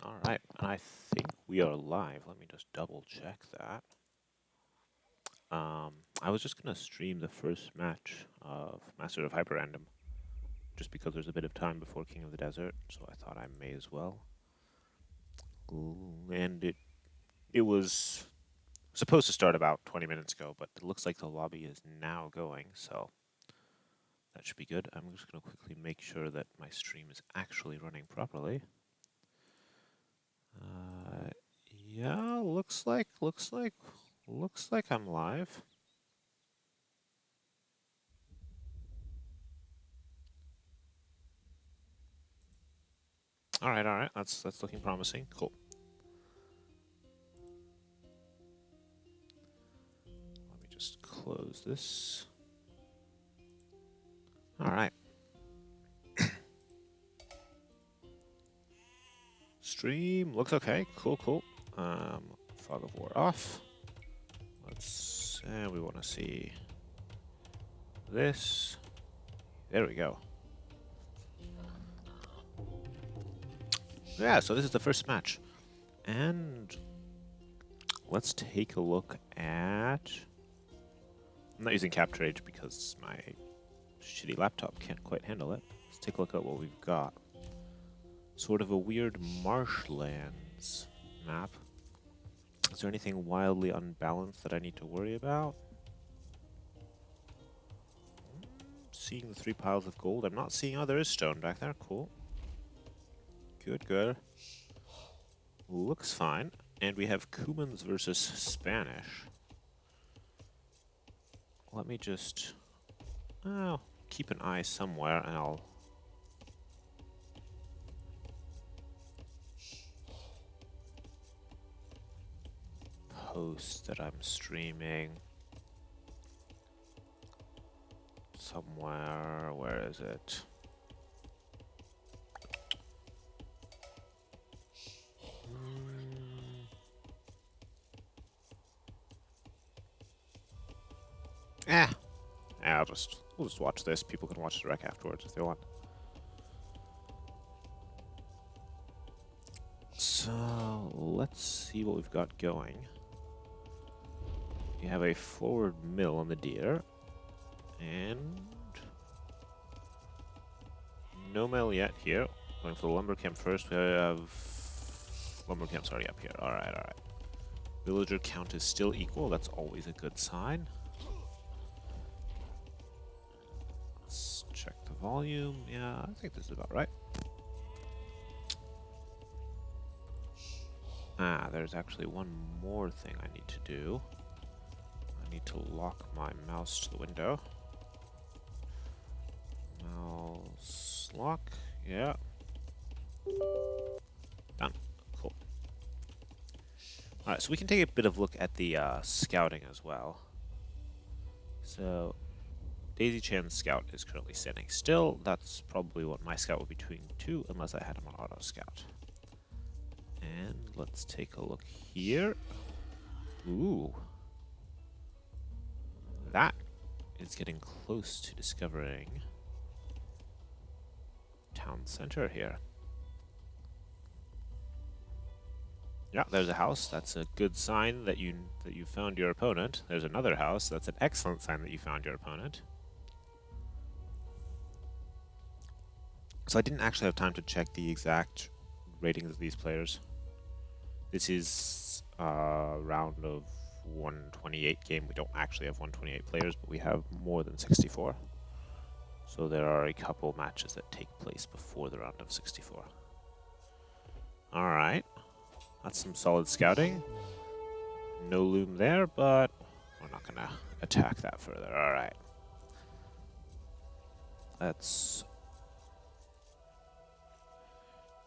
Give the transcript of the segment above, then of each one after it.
All right, and I think we are live. Let me just double check that. I was just gonna stream the first match of Masters of HyperRandom, just because there's a bit of time before King of the Desert, so I thought I may as well. And it was supposed to start about 20 minutes ago, but it looks like the lobby is now going, so that should be good. I'm just gonna quickly make sure that my stream is actually running properly. Yeah, looks like I'm live. All right. That's looking promising. Cool. Let me just close this. All right. Stream looks okay. Cool. Fog of War off. Let's. We want to see this. There we go. Yeah. So this is the first match, and let's take a look at. I'm not using Capture Age because my shitty laptop can't quite handle it. Let's take a look at what we've got. Sort of a weird marshlands map. Is there anything wildly unbalanced that I need to worry about? Seeing the 3 piles of gold. I'm not seeing... Oh, there is stone back there. Cool. Good. Looks fine. And we have Cumans versus Spanish. Let me just... Oh, keep an eye somewhere and I'll... post that I'm streaming somewhere. Where is it? We'll just watch this. People can watch the rec afterwards if they want. So let's see what we've got going. You have a forward mill on the deer, and no mill yet here. Going for the lumber camp first. We have lumber camp's already up here. All right. Villager count is still equal. That's always a good sign. Let's check the volume. Yeah, I think this is about right. There's actually one more thing I need to do. I need to lock my mouse to the window. Mouse lock. Yeah. Done. Cool. Alright, so we can take a bit of a look at the scouting as well. So, DaisyChain's scout is currently standing still. That's probably what my scout would be doing too, unless I had him on auto scout. And let's take a look here. Ooh. That is getting close to discovering town center here. Yeah, there's a house. That's a good sign that you found your opponent. There's another house. That's an excellent sign that you found your opponent. So I didn't actually have time to check the exact ratings of these players. This is a round of 128 game. We don't actually have 128 players, but we have more than 64. So there are a couple matches that take place before the round of 64. All right. That's some solid scouting. No loom there, but we're not going to attack that further. All right. Let's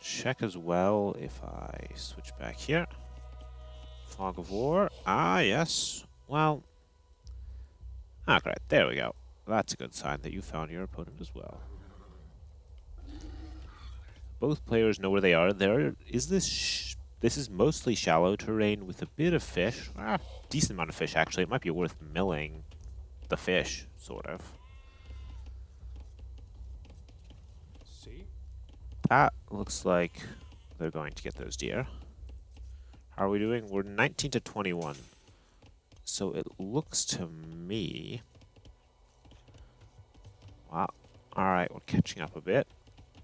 check as well if I switch back here. Fog of War. Yes. Well. Okay, there we go. That's a good sign that you found your opponent as well. Both players know where they are. This is mostly shallow terrain with a bit of fish. Decent amount of fish, actually. It might be worth milling the fish, sort of. That looks like they're going to get those deer. How are we doing? We're 19 to 21. So it looks to me... Wow. Alright, we're catching up a bit.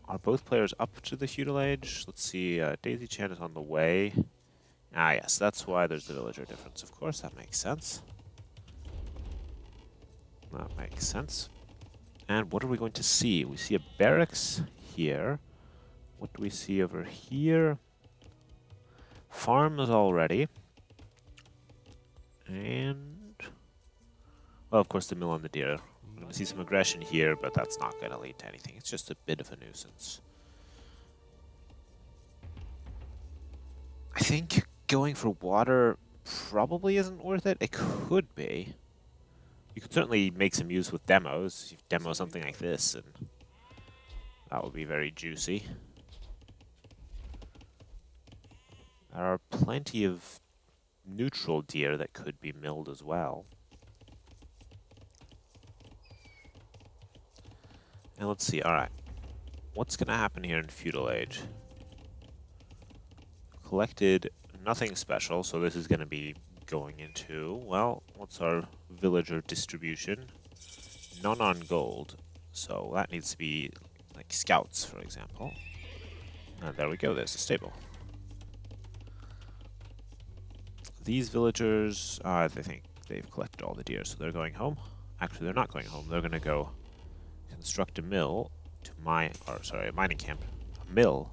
Are both players up to the feudal age? Let's see, DaisyChain is on the way. Ah yes, that's why there's the villager difference. Of course, that makes sense. That makes sense. And what are we going to see? We see a barracks here. What do we see over here? Farms already. And... well, of course, the mill on the deer. We're going to see some aggression here, but that's not going to lead to anything. It's just a bit of a nuisance. I think going for water probably isn't worth it. It could be. You could certainly make some use with demos. You demo something like this, and that would be very juicy. There are plenty of neutral deer that could be milled as well. And let's see, alright. What's going to happen here in Feudal Age? Collected nothing special, so this is going to be going into, well, what's our villager distribution? None on gold, so that needs to be like scouts, for example. And there we go, there's a stable. These villagers, I think they've collected all the deer, so they're going home. Actually, they're not going home, they're going to go construct a mill to mine, or sorry, a mining camp. A mill.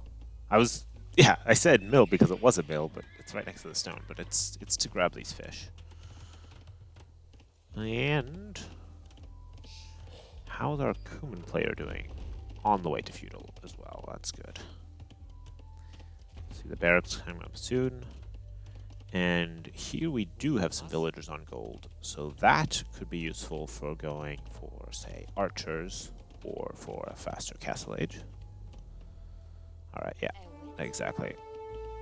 Yeah, I said mill because it was a mill, but it's right next to the stone, but it's to grab these fish. And how's our Cumin player doing? On the way to feudal as well, that's good. See the barracks coming up soon. And here we do have some villagers on gold, so that could be useful for going for, say, archers, or for a faster castle age. Alright, yeah, exactly.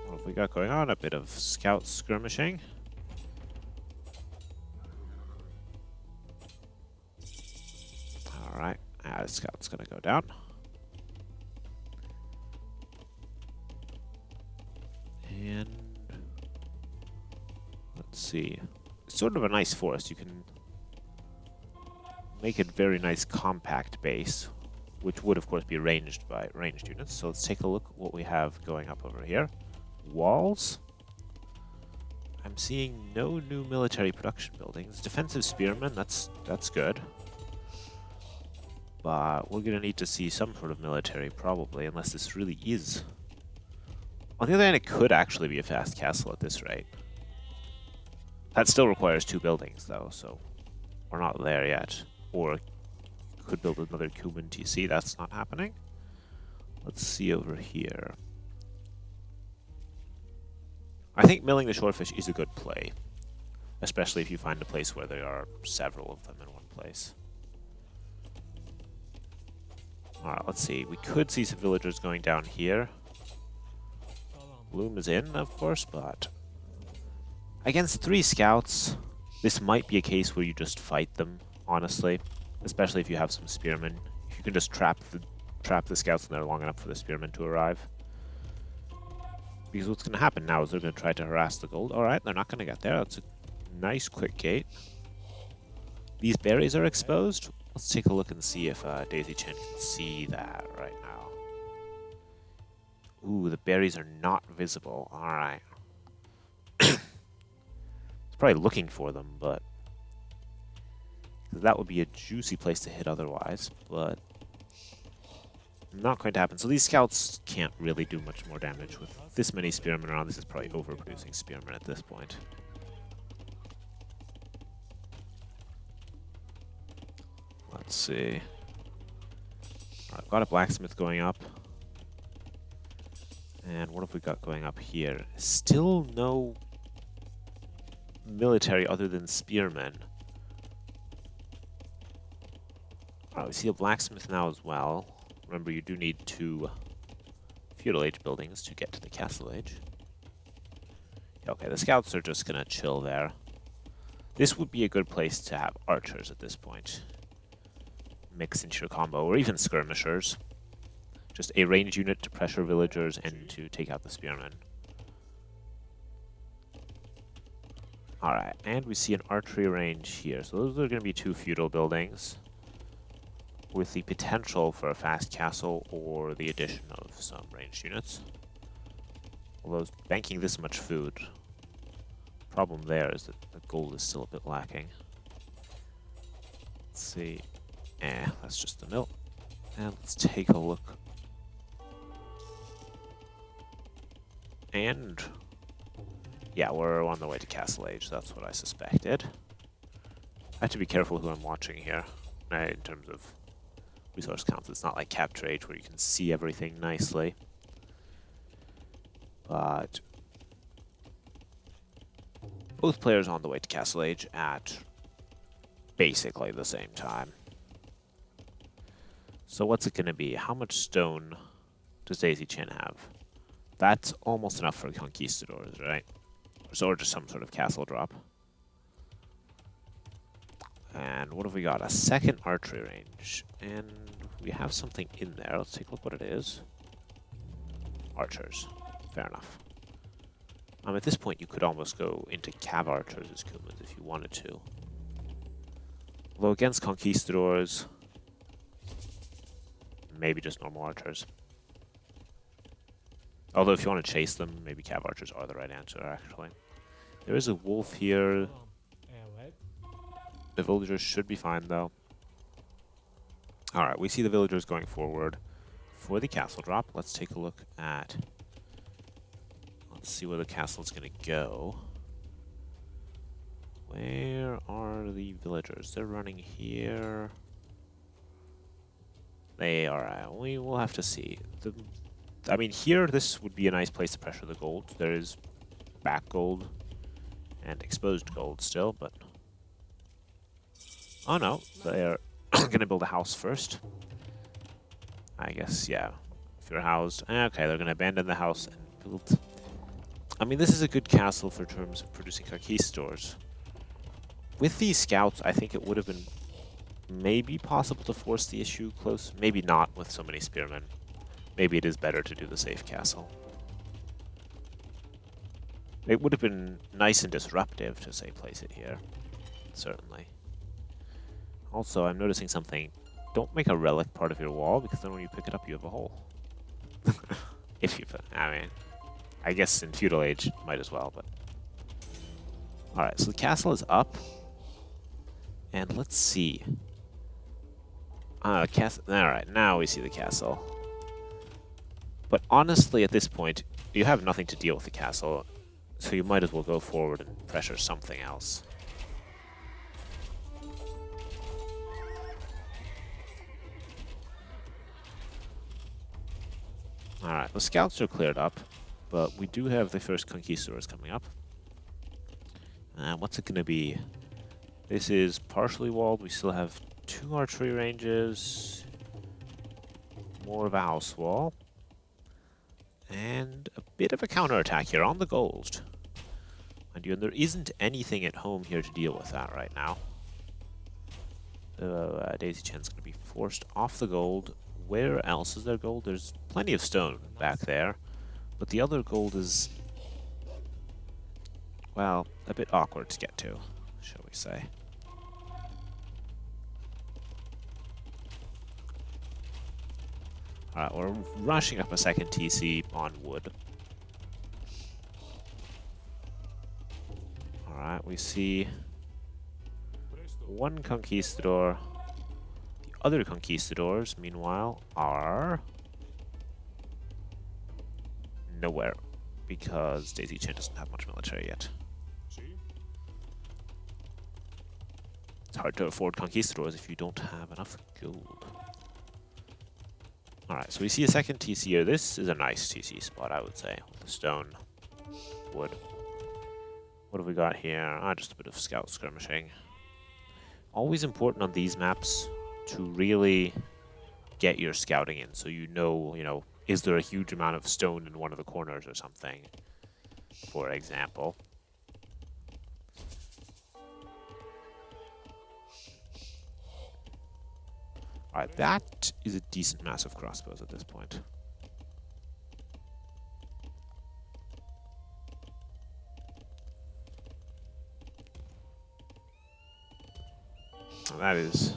What have we got going on? A bit of scout skirmishing. Alright, the scout's gonna go down. And let's see. It's sort of a nice forest. You can make it very nice compact base, which would of course be ranged by ranged units. So let's take a look at what we have going up over here. Walls. I'm seeing no new military production buildings. Defensive spearmen, that's good. But we're gonna need to see some sort of military probably, unless this really is. On the other hand, it could actually be a fast castle at this rate. That still requires 2 buildings though, so we're not there yet. Or could build another Cumin TC, that's not happening. Let's see over here. I think milling the shorefish is a good play, especially if you find a place where there are several of them in one place. Alright, let's see. We could see some villagers going down here. Bloom is in, of course, but against 3 scouts, this might be a case where you just fight them, honestly. Especially if you have some spearmen. If you can just trap the scouts in there long enough for the spearmen to arrive. Because what's going to happen now is they're going to try to harass the gold. Alright, they're not going to get there. That's a nice quick gate. These berries are exposed. Let's take a look and see if DaisyChain can see that right now. Ooh, the berries are not visible. Alright. It's probably looking for them, but that would be a juicy place to hit otherwise, but not going to happen. So these scouts can't really do much more damage with this many spearmen around. This is probably overproducing spearmen at this point. Let's see. Alright, got a blacksmith going up. And what have we got going up here? Still no military other than spearmen. We see a blacksmith now as well. Remember, you do need 2 feudal age buildings to get to the castle age. Okay, the scouts are just gonna chill there. This would be a good place to have archers at this point. Mix into your combo, or even skirmishers. just a ranged unit to pressure villagers and to take out the spearmen. Alright, and we see an archery range here. So those are going to be 2 feudal buildings with the potential for a fast castle or the addition of some ranged units. Although banking this much food, problem there is that the gold is still a bit lacking. Let's see. That's just the mill. And let's take a look. And yeah, we're on the way to Castle Age. That's what I suspected. I have to be careful who I'm watching here in terms of resource counts. It's not like Capture Age where you can see everything nicely. But both players are on the way to Castle Age at basically the same time. So what's it going to be? How much stone does DaisyChain have? That's almost enough for conquistadors, right? Or just some sort of castle drop. And what have we got? A second archery range. And we have something in there. Let's take a look what it is. Archers. Fair enough. At this point, you could almost go into cav archers as Kumans if you wanted to. Although against conquistadors, maybe just normal archers. Although if you want to chase them, maybe cav archers are the right answer, actually. There is a wolf here. The villagers should be fine, though. Alright, we see the villagers going forward for the castle drop. Let's take a look at... Let's see where the castle's going to go. Where are the villagers? They're running here. They are... we will have to see. I mean, here, this would be a nice place to pressure the gold. There is back gold and exposed gold still, but... Oh no, they're going to build a house first. I guess, yeah. If you're housed... Okay, they're going to abandon the house and build... I mean, this is a good castle for terms of producing conquistadors. With these scouts, I think it would have been maybe possible to force the issue close. Maybe not with so many spearmen. Maybe it is better to do the safe castle. It would have been nice and disruptive to, say, place it here. Certainly. Also, I'm noticing something. Don't make a relic part of your wall, because then when you pick it up, you have a hole. If you put... I mean... I guess in Feudal Age, might as well, but... Alright, so the castle is up. And let's see. Alright, now we see the castle. But honestly, at this point, you have nothing to deal with the castle, so you might as well go forward and pressure something else. Alright, the scouts are cleared up. But we do have the first conquistadors coming up. What's it going to be? This is partially walled. We still have 2 archery ranges. More of a house wall. And a bit of a counterattack here on the gold. And there isn't anything at home here to deal with that right now. DaisyChain's going to be forced off the gold. Where else is there gold? There's plenty of stone back there. But the other gold is, well, a bit awkward to get to, shall we say. Alright, we're rushing up a second TC on wood. Alright, we see 1 conquistador. The other conquistadors, meanwhile, are... nowhere, because DaisyChain doesn't have much military yet. It's hard to afford conquistadors if you don't have enough gold. Alright, so we see a second TC here. This is a nice TC spot, I would say, with the stone, wood. What have we got here? Just a bit of scout skirmishing. Always important on these maps to really get your scouting in, so you know, is there a huge amount of stone in one of the corners or something, for example. Alright, that is a decent mass of crossbows at this point. That is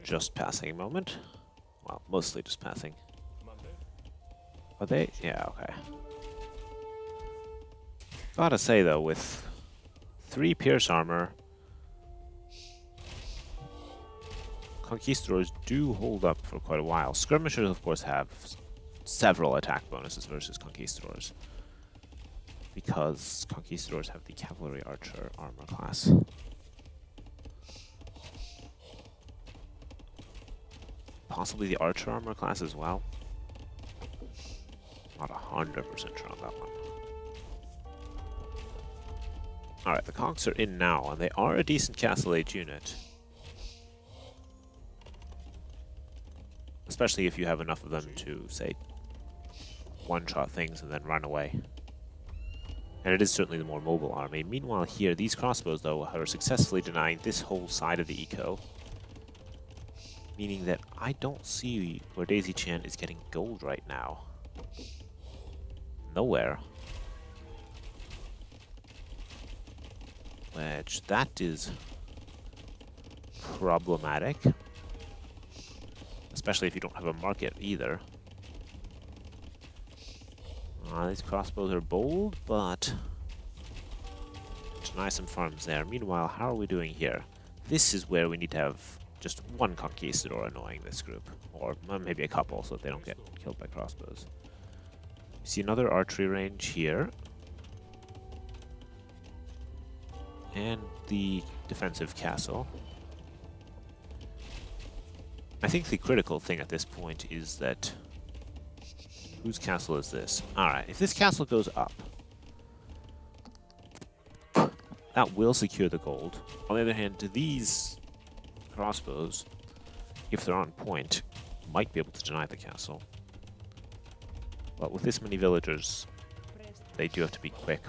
just passing a moment. Well, mostly just passing. Are they? Yeah, okay. Gotta say though, with 3 pierce armor, Conquistadors do hold up for quite a while. Skirmishers, of course, have several attack bonuses versus Conquistadors, because Conquistadors have the Cavalry Archer armor class. Possibly the Archer armor class as well. Not 100% sure on that one. Alright, the Conks are in now, and they are a decent Castle Age unit. Especially if you have enough of them to, say, one-shot things and then run away. And it is certainly the more mobile army. Meanwhile here, these crossbows, though, are successfully denying this whole side of the eco. Meaning that I don't see where DaisyChain is getting gold right now. Nowhere. Which, that is problematic. Especially if you don't have a market either. These crossbows are bold, but deny some farms there. Meanwhile, how are we doing here? This is where we need to have just one Conquistador annoying this group. Or maybe a couple, so that they don't get killed by crossbows. You see another archery range here. And the defensive castle. I think the critical thing at this point is that... Whose castle is this? Alright, if this castle goes up, that will secure the gold. On the other hand, these crossbows, if they're on point, might be able to deny the castle. But with this many villagers, they do have to be quick.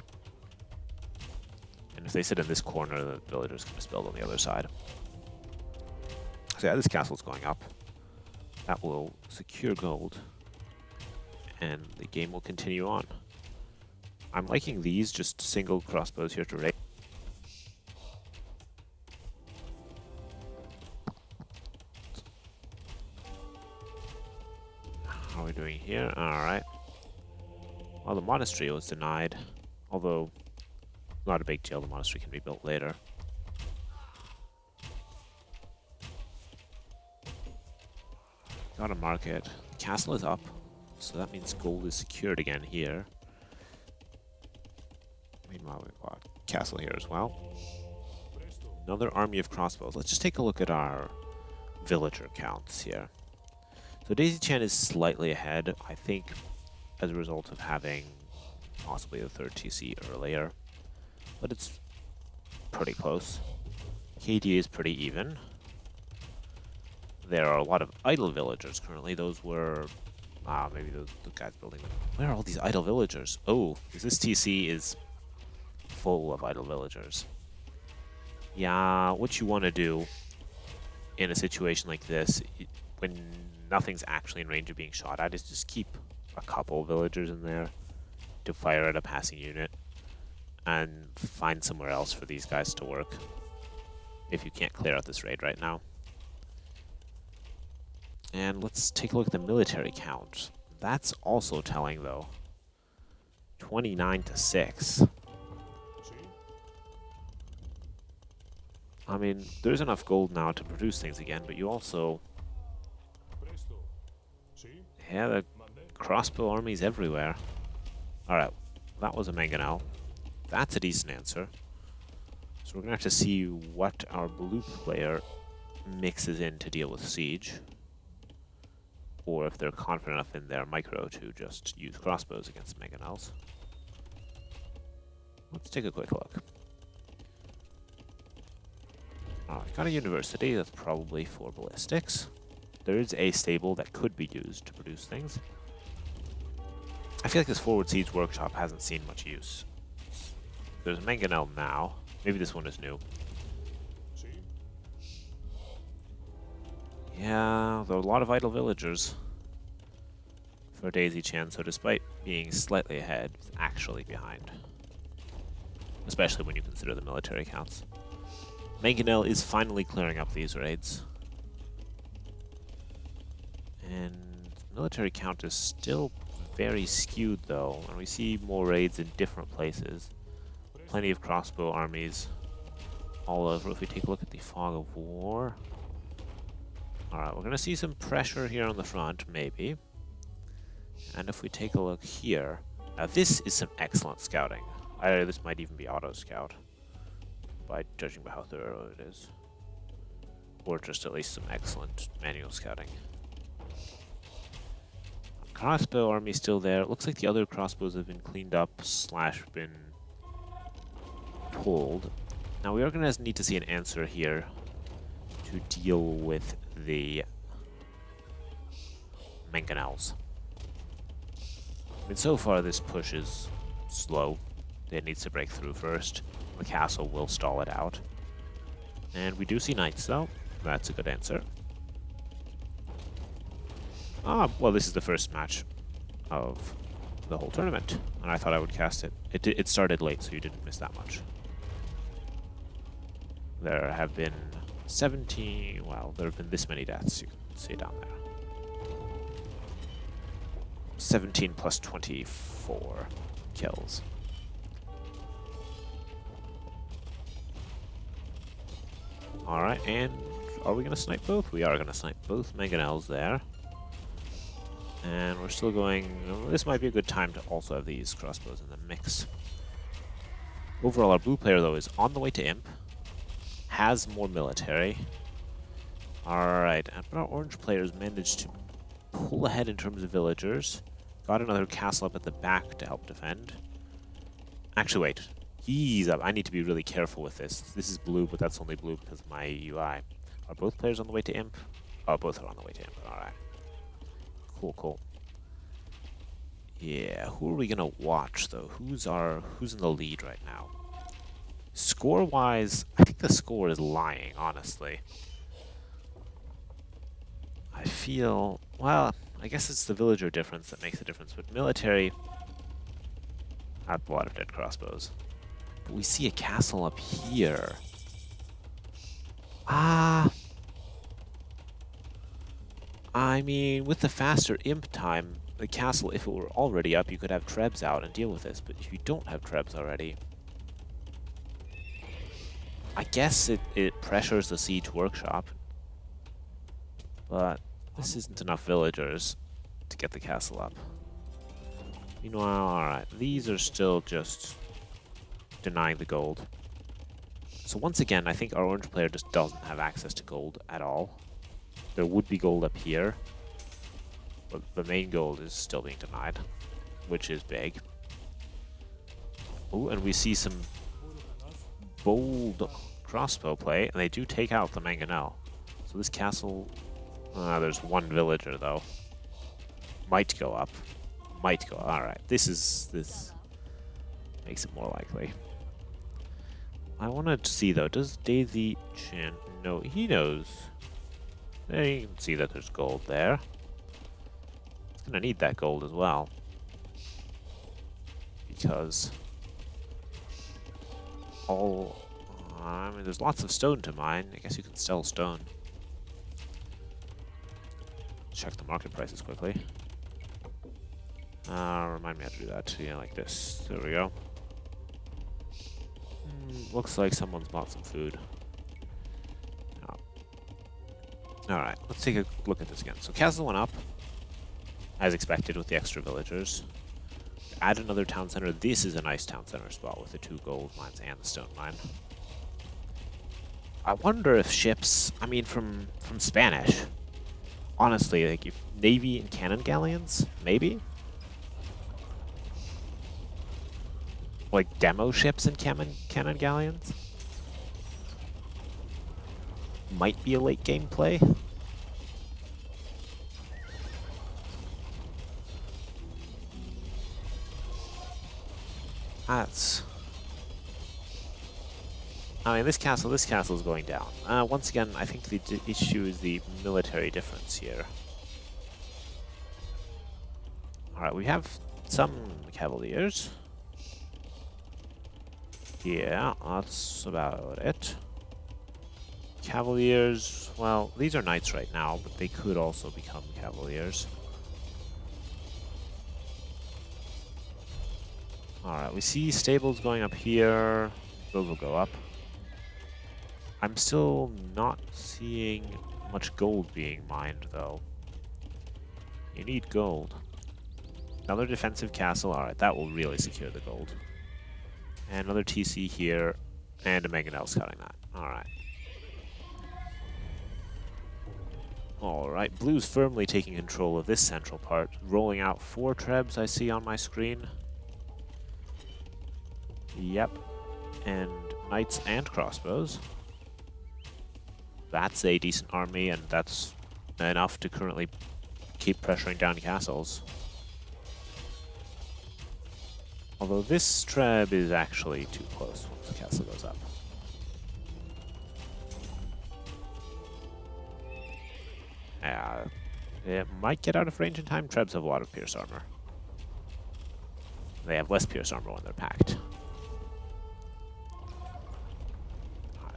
And if they sit in this corner, the villagers can just build on the other side. So yeah, this castle's going up. That will secure gold. And the game will continue on. I'm liking these, just single crossbows here to raid. How are we doing here? Alright. Well, the monastery was denied. Although, not a big deal, the monastery can be built later. Got a market. The castle is up. So that means gold is secured again here. Meanwhile, we've got castle here as well. Another army of crossbows. Let's just take a look at our villager counts here. So DaisyChain is slightly ahead, I think, as a result of having possibly the 3rd TC earlier. But it's pretty close. KD is pretty even. There are a lot of idle villagers currently. Those were... maybe the guys building them. Where are all these idle villagers? Oh, this TC is full of idle villagers. Yeah, what you want to do in a situation like this, when nothing's actually in range of being shot at, is just keep a couple villagers in there to fire at a passing unit and find somewhere else for these guys to work if you can't clear out this raid right now. And let's take a look at the military count. That's also telling, though. 29 to 6. I mean, there's enough gold now to produce things again, but you also... Yeah, the crossbow armies everywhere. Alright, that was a mangonel. That's a decent answer. So we're going to have to see what our blue player mixes in to deal with siege. Or if they're confident enough in their micro to just use crossbows against mangonels. Let's take a quick look. We've got a university that's probably for ballistics. There is a stable that could be used to produce things. I feel like this forward siege workshop hasn't seen much use. There's a mangonel now. Maybe this one is new. Yeah, there are a lot of idle villagers for DaisyChain, so despite being slightly ahead, it's actually behind. Especially when you consider the military counts. Mangonel is finally clearing up these raids. And military count is still very skewed though, and we see more raids in different places. Plenty of crossbow armies all over. If we take a look at the Fog of War. Alright, we're going to see some pressure here on the front, maybe. And if we take a look here, now this is some excellent scouting. This might even be auto-scout, by judging by how thorough it is. Or just at least some excellent manual scouting. Crossbow army still there. It looks like the other crossbows have been cleaned up / been pulled. Now we are going to need to see an answer here to deal with the mangonels. I mean, so far this push is slow. It needs to break through first. The castle will stall it out. And we do see knights though. That's a good answer. Well, this is the first match of the whole tournament, and I thought I would cast it. It started late, so you didn't miss that much. There have been 17, well, there have been this many deaths, you can see down there. 17 plus 24 kills. Alright, and are we going to snipe both? We are going to snipe both mangonels there. And we're still going... This might be a good time to also have these crossbows in the mix. Overall, our blue player, though, is on the way to Imp. Has more military. Alright, but our orange players managed to pull ahead in terms of villagers. Got another castle up at the back to help defend. Actually, wait. He's up. I need to be really careful with this. This is blue, but that's only blue because of my UI. Are both players on the way to Imp? Oh, both are on the way to Imp. Alright. Cool. Yeah, who are we gonna watch though? Who's in the lead right now? Score-wise, I think the score is lying, honestly. I feel, well, I guess it's the villager difference that makes a difference, but military, I have a lot of dead crossbows. But we see a castle up here. I mean, with the faster imp time, the castle, if it were already up, you could have trebs out and deal with this, but if you don't have trebs already, I guess it pressures the siege workshop, but this isn't enough villagers to get the castle up. Meanwhile, alright, these are still just denying the gold. So once again, I think our orange player just doesn't have access to gold at all. There would be gold up here, but the main gold is still being denied, which is big. Oh, and we see some bold crossbow play, and they do take out the mangonel. So this castle, there's one villager though. Might go up. Might go. Alright, this makes it more likely. I want to see though, does DaisyChain know? He knows. There you can see that there's gold there. It's gonna need that gold as well. Because I mean, there's lots of stone to mine. I guess you can sell stone. Check the market prices quickly. Remind me how to do that. Yeah, like this. There we go. Looks like someone's bought some food. Alright, let's take a look at this again. So castle went up, as expected with the extra villagers. Add another town center. This is a nice town center spot with the 2 gold mines and the stone mine. I wonder if ships, I mean from Spanish, honestly, like if navy and cannon galleons, maybe? Like demo ships and cannon galleons? Might be a late game play. I mean, this castle is going down. Once again, I think the issue is the military difference here. Alright, we have some cavaliers. Yeah, that's about it. Cavaliers, well, these are knights right now, but they could also become cavaliers. Alright, we see stables going up here. Those will go up. I'm still not seeing much gold being mined, though. You need gold. Another defensive castle. Alright, that will really secure the gold. And another TC here, and a mangonel scouting that. Alright. Alright, blue's firmly taking control of this central part. Rolling out 4 trebs I see on my screen. Yep. And knights and crossbows. That's a decent army, and that's enough to currently keep pressuring down castles. Although this treb is actually too close once the castle goes up. Yeah, it might get out of range in time. Trebs have a lot of pierce armor. They have less pierce armor when they're packed.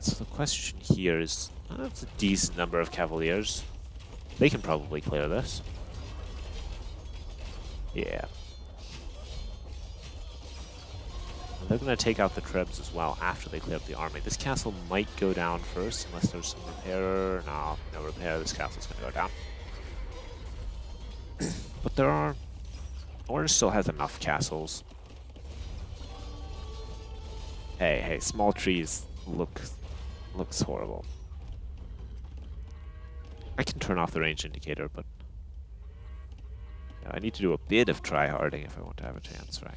So the question here is, that's a decent number of cavaliers. They can probably clear this. Yeah. And they're going to take out the trebs as well after they clear up the army. This castle might go down first, unless there's some repair. No, no repair. This castle's going to go down. But there are... Orange still has enough castles. Hey, small trees looks horrible. I can turn off the range indicator, but I need to do a bit of try-harding if I want to have a chance, right?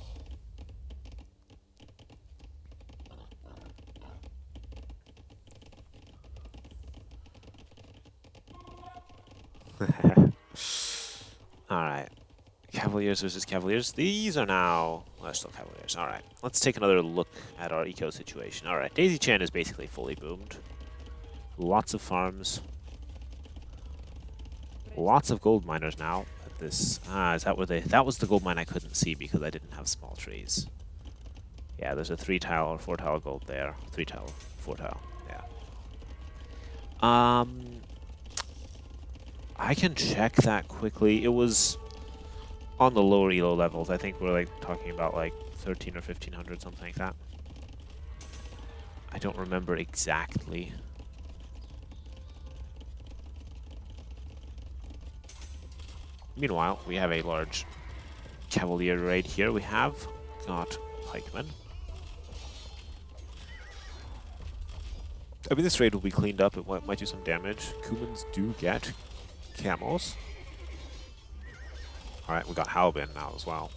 Alright. Cavaliers versus Cavaliers. These are now... Well, they're still Cavaliers. Alright. Let's take another look at our eco situation. Alright. DaisyChain is basically fully boomed. Lots of farms. Lots of gold miners now. At this... is that where they... That was the gold mine I couldn't see because I didn't have small trees. Yeah, there's a 3-tile or 4-tile gold there. 3-tile, 4-tile. Yeah. I can check that quickly. It was... on the lower elo levels. I think we're talking about 13 or 1500, something like that. I don't remember exactly. Meanwhile, we have a large cavalier raid here. We have got pikemen. I mean, this raid will be cleaned up. It might do some damage. Cumans do get camels. Alright, we got Halbin now as well.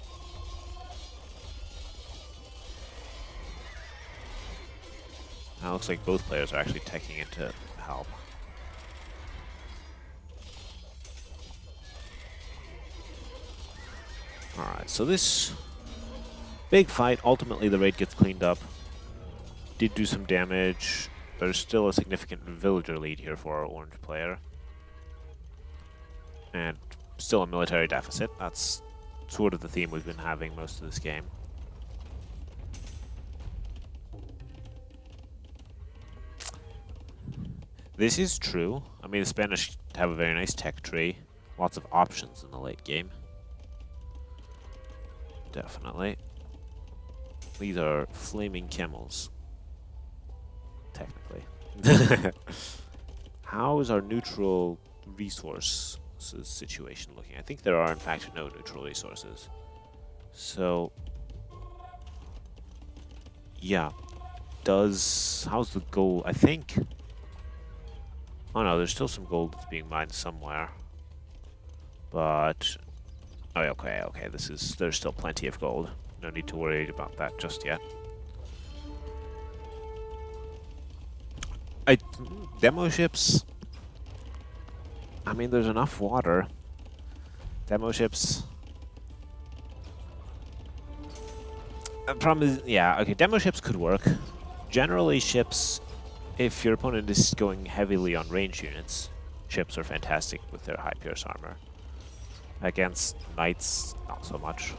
Now it looks like both players are actually teching into Halb. Alright, so this big fight, ultimately the raid gets cleaned up. Did do some damage. There's still a significant villager lead here for our orange player. And still a military deficit. That's sort of the theme we've been having most of this game. This is true. I mean, the Spanish have a very nice tech tree. Lots of options in the late game. Definitely. These are flaming camels. Technically. How is our neutral resource situation looking? I think there are in fact no neutral resources. So yeah. How's the gold? I think... Oh no, there's still some gold that's being mined somewhere. But oh, okay, there's still plenty of gold. No need to worry about that just yet. Demo ships, I mean, there's enough water. Demo ships. The problem is, yeah, okay, demo ships could work. Generally, ships if your opponent is going heavily on range units, ships are fantastic with their high pierce armor. Against knights, not so much.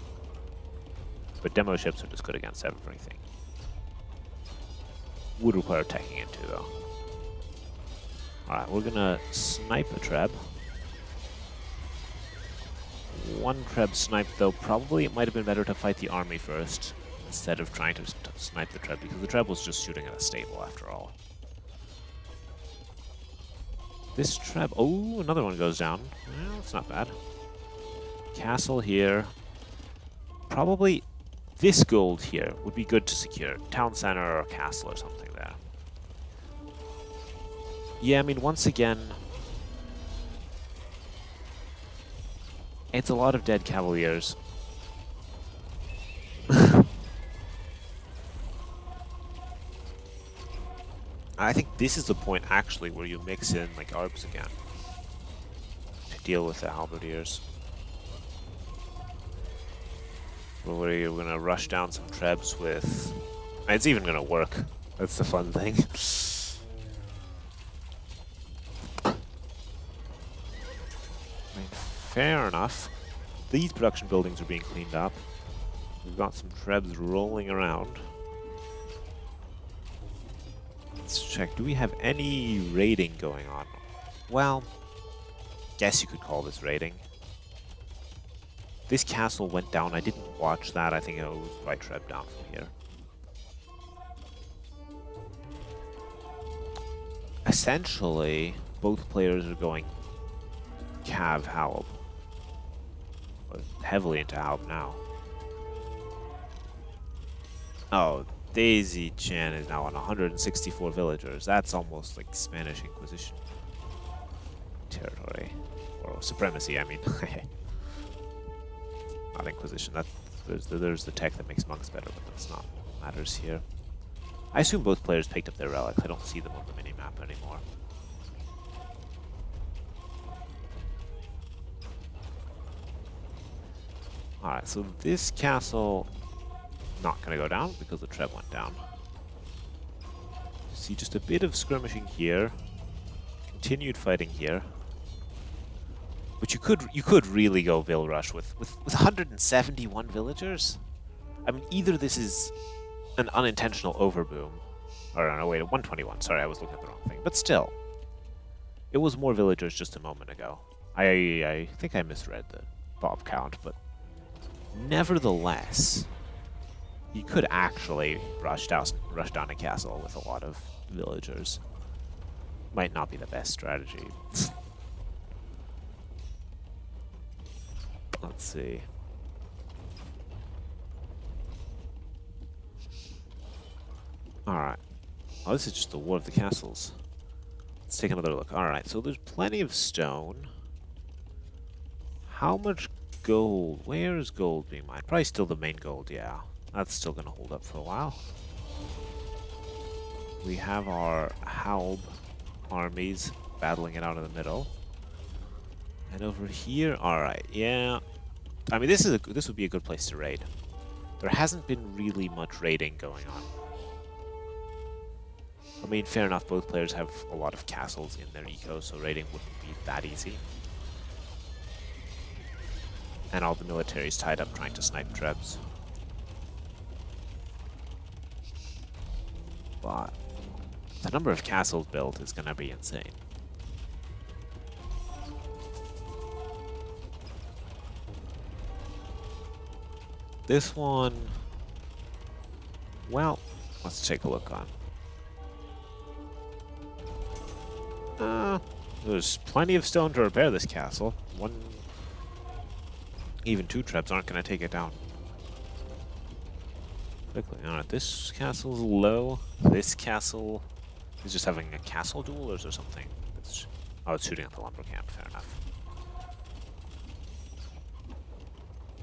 But demo ships are just good against everything. Would require teching into though. Alright, we're gonna snipe a Treb. One Treb snipe though, probably it might have been better to fight the army first instead of trying to snipe the Treb, because the Treb was just shooting at a stable after all. This Treb, oh, another one goes down. Well, it's not bad. Castle here. Probably this gold here would be good to secure. Town center or a castle or something there. Yeah, I mean, once again, it's a lot of dead cavaliers. I think this is the point, actually, where you mix in, like, ARBs again to deal with the halberdiers. Where you're going to rush down some Trebs with... It's even going to work. That's the fun thing. I mean, fair enough. These production buildings are being cleaned up. We've got some Trebs rolling around. Let's check. Do we have any raiding going on? Well, guess you could call this raiding. This castle went down. I didn't watch that. I think it was right Treb down from here. Essentially, both players are going Cav Halb. Heavily into Halb now. Oh, DaisyChain is now on 164 villagers. That's almost like Spanish Inquisition territory. Or supremacy, I mean. Not Inquisition. There's the tech that makes monks better, but that's not what matters here. I assume both players picked up their relics. I don't see them on the minimap anymore. Alright, so this castle not going to go down because the Treb went down. See just a bit of skirmishing here. Continued fighting here. But you could really go Vill Rush with 171 villagers? I mean, either this is an unintentional overboom, or no, wait, 121. Sorry, I was looking at the wrong thing. But still, it was more villagers just a moment ago. I think I misread the Bob count, but nevertheless, you could actually rush down a castle with a lot of villagers. Might not be the best strategy. Let's see. Alright. Oh, this is just the War of the Castles. Let's take another look. Alright, so there's plenty of stone. How much gold? Where is gold being mined? Probably still the main gold, yeah. That's still going to hold up for a while. We have our Halb armies battling it out in the middle. And over here, alright, yeah. I mean, this would be a good place to raid. There hasn't been really much raiding going on. I mean, fair enough, both players have a lot of castles in their eco, so raiding wouldn't be that easy. And all the military is tied up trying to snipe Trebs. But the number of castles built is going to be insane. This one, well, let's take a look on. There's plenty of stone to repair this castle. Even two Trebs aren't going to take it down quickly. Alright, this castle's low. This castle is just having a castle duel, or is there something? It's shooting at the lumber camp. Fair enough.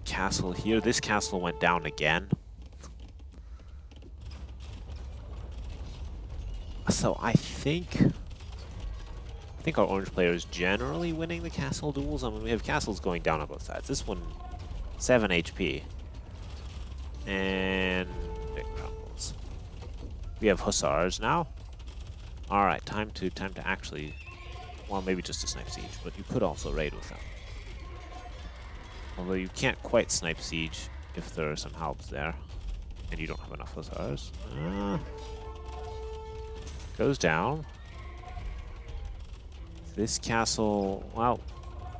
Castle here. This castle went down again. So I think our orange player is generally winning the castle duels. I mean, we have castles going down on both sides. This one, 7 HP. And it crumbles. We have hussars now. All right, time to actually, well, maybe just a snipe siege, but you could also raid with them. Although you can't quite snipe siege if there are some halbs there, and you don't have enough hussars. Goes down. This castle, well,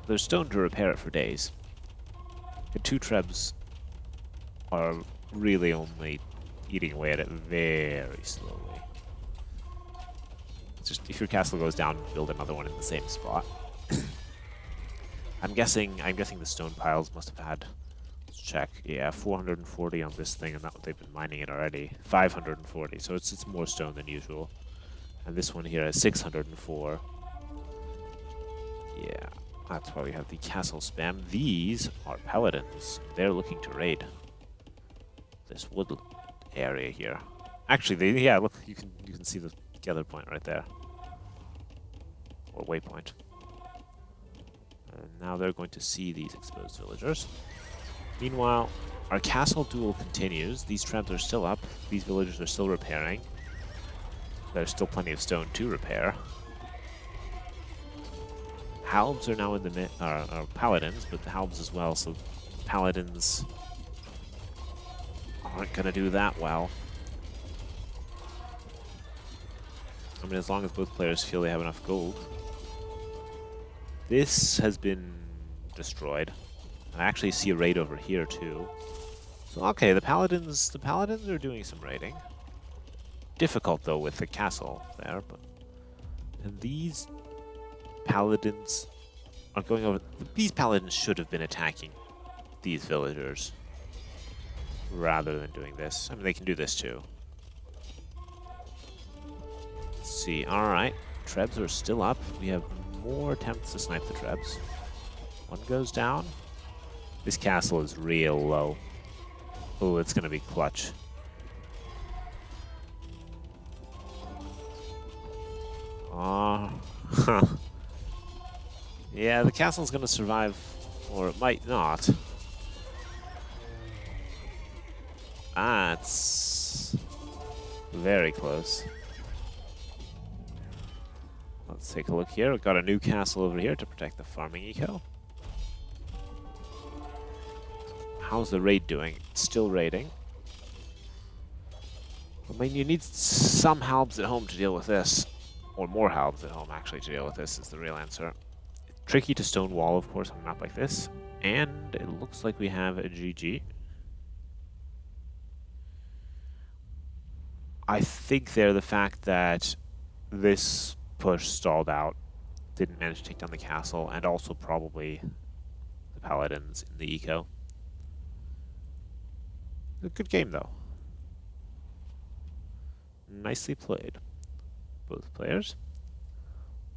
there's stone to repair it for days. The 2 trebs are really only eating away at it very slowly. It's just if your castle goes down, build another one in the same spot. I'm guessing the stone piles must have had, let's check, yeah, 440 on this thing, and that they've been mining it already. 540, so it's more stone than usual. And this one here has 604. Yeah, that's why we have the castle spam. These are paladins. They're looking to raid this wood area here. Actually, yeah, look, you can see the gather point right there, or waypoint. And now they're going to see these exposed villagers. Meanwhile, our castle duel continues. These trebs are still up. These villagers are still repairing. There's still plenty of stone to repair. Halbs are now in the are paladins, but the halbs as well, so paladins aren't going to do that well. I mean, as long as both players feel they have enough gold. This has been destroyed. I actually see a raid over here too. So okay, the paladins are doing some raiding. Difficult though with the castle there, but and these paladins are going over. These paladins should have been attacking these villagers rather than doing this. I mean, they can do this too. Let's see. All right, trebs are still up. We have more attempts to snipe the trebs. One goes down. This castle is real low. Oh, it's gonna be clutch. Yeah, the castle's gonna survive, or it might not. That's very close. Let's take a look here. We've got a new castle over here to protect the farming eco. How's the raid doing? Still raiding. I mean, you need some halbs at home to deal with this. Or more halbs at home, actually, to deal with this is the real answer. Tricky to stone wall, of course, on a map like this. And it looks like we have a GG. I think there the fact that this push stalled out, didn't manage to take down the castle, and also probably the paladins in the eco. A good game, though. Nicely played, both players.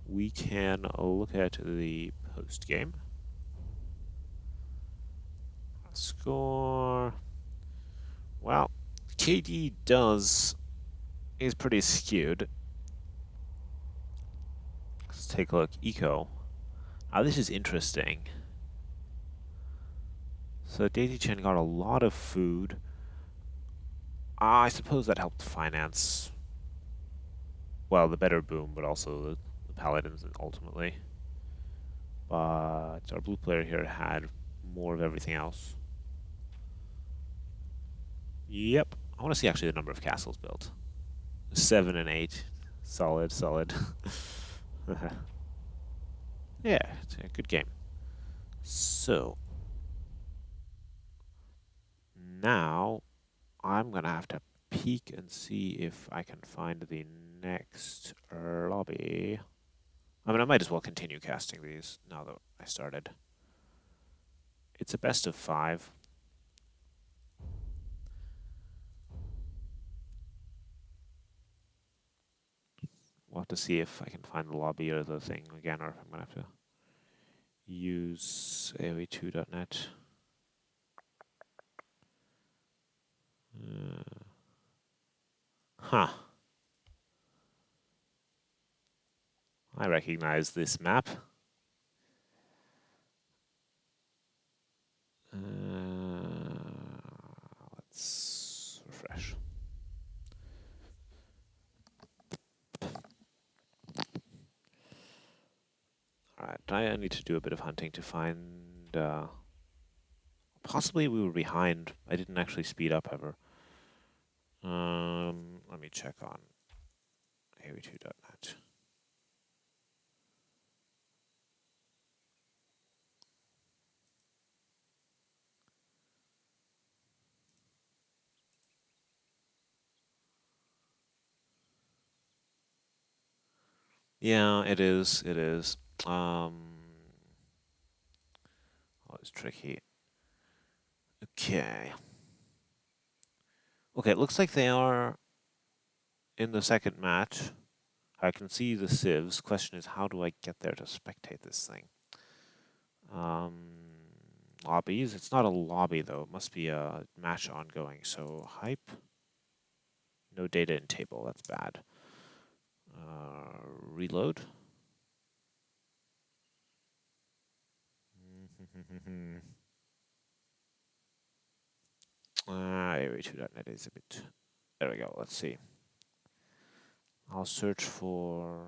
We can look at the post-game. Score. Well, KD is pretty skewed. Let's take a look. Eco. This is interesting. So DaisyChain got a lot of food. I suppose that helped finance, well, the better boom, but also the paladins ultimately. But our blue player here had more of everything else. Yep. I want to see actually the number of castles built. 7 and 8. Solid, solid. Yeah, it's a good game. So, now I'm going to have to peek and see if I can find the next lobby. I mean, I might as well continue casting these now that I started. It's a best of 5. We'll have to see if I can find the lobby or the thing again, or if I'm going to have to use AOE2.net. Huh. I recognize this map. Let's refresh. Alright, I need to do a bit of hunting to find... possibly we were behind. I didn't actually speed up ever. Let me check on aw2.net. Yeah, it is. It is. Oh, it's tricky. Okay. Okay, it looks like they are in the second match. I can see the civs. Question is, how do I get there to spectate this thing? Lobbies? It's not a lobby, though. It must be a match ongoing. So, hype. No data in table. That's bad. Reload. aw2.net is a bit... There we go. Let's see. I'll search for...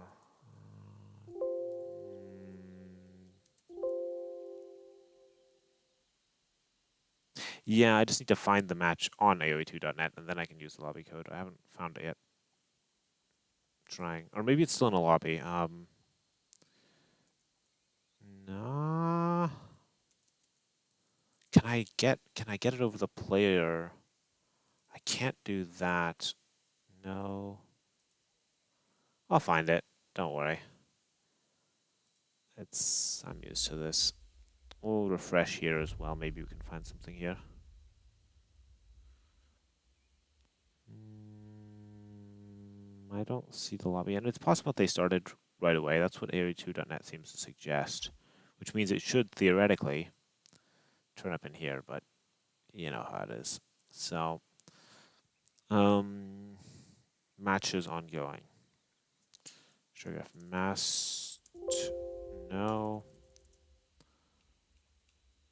Yeah, I just need to find the match on aoe2.net, and then I can use the lobby code. I haven't found it yet. Trying. Or maybe it's still in a lobby. No. Can I get it over the player? I can't do that. No. I'll find it. Don't worry. I'm used to this. We'll refresh here as well. Maybe we can find something here. I don't see the lobby, and it's possible they started right away. That's what aoe2.net seems to suggest, which means it should theoretically turn up in here, but you know how it is. So, matches ongoing. Sugargraph mast, no.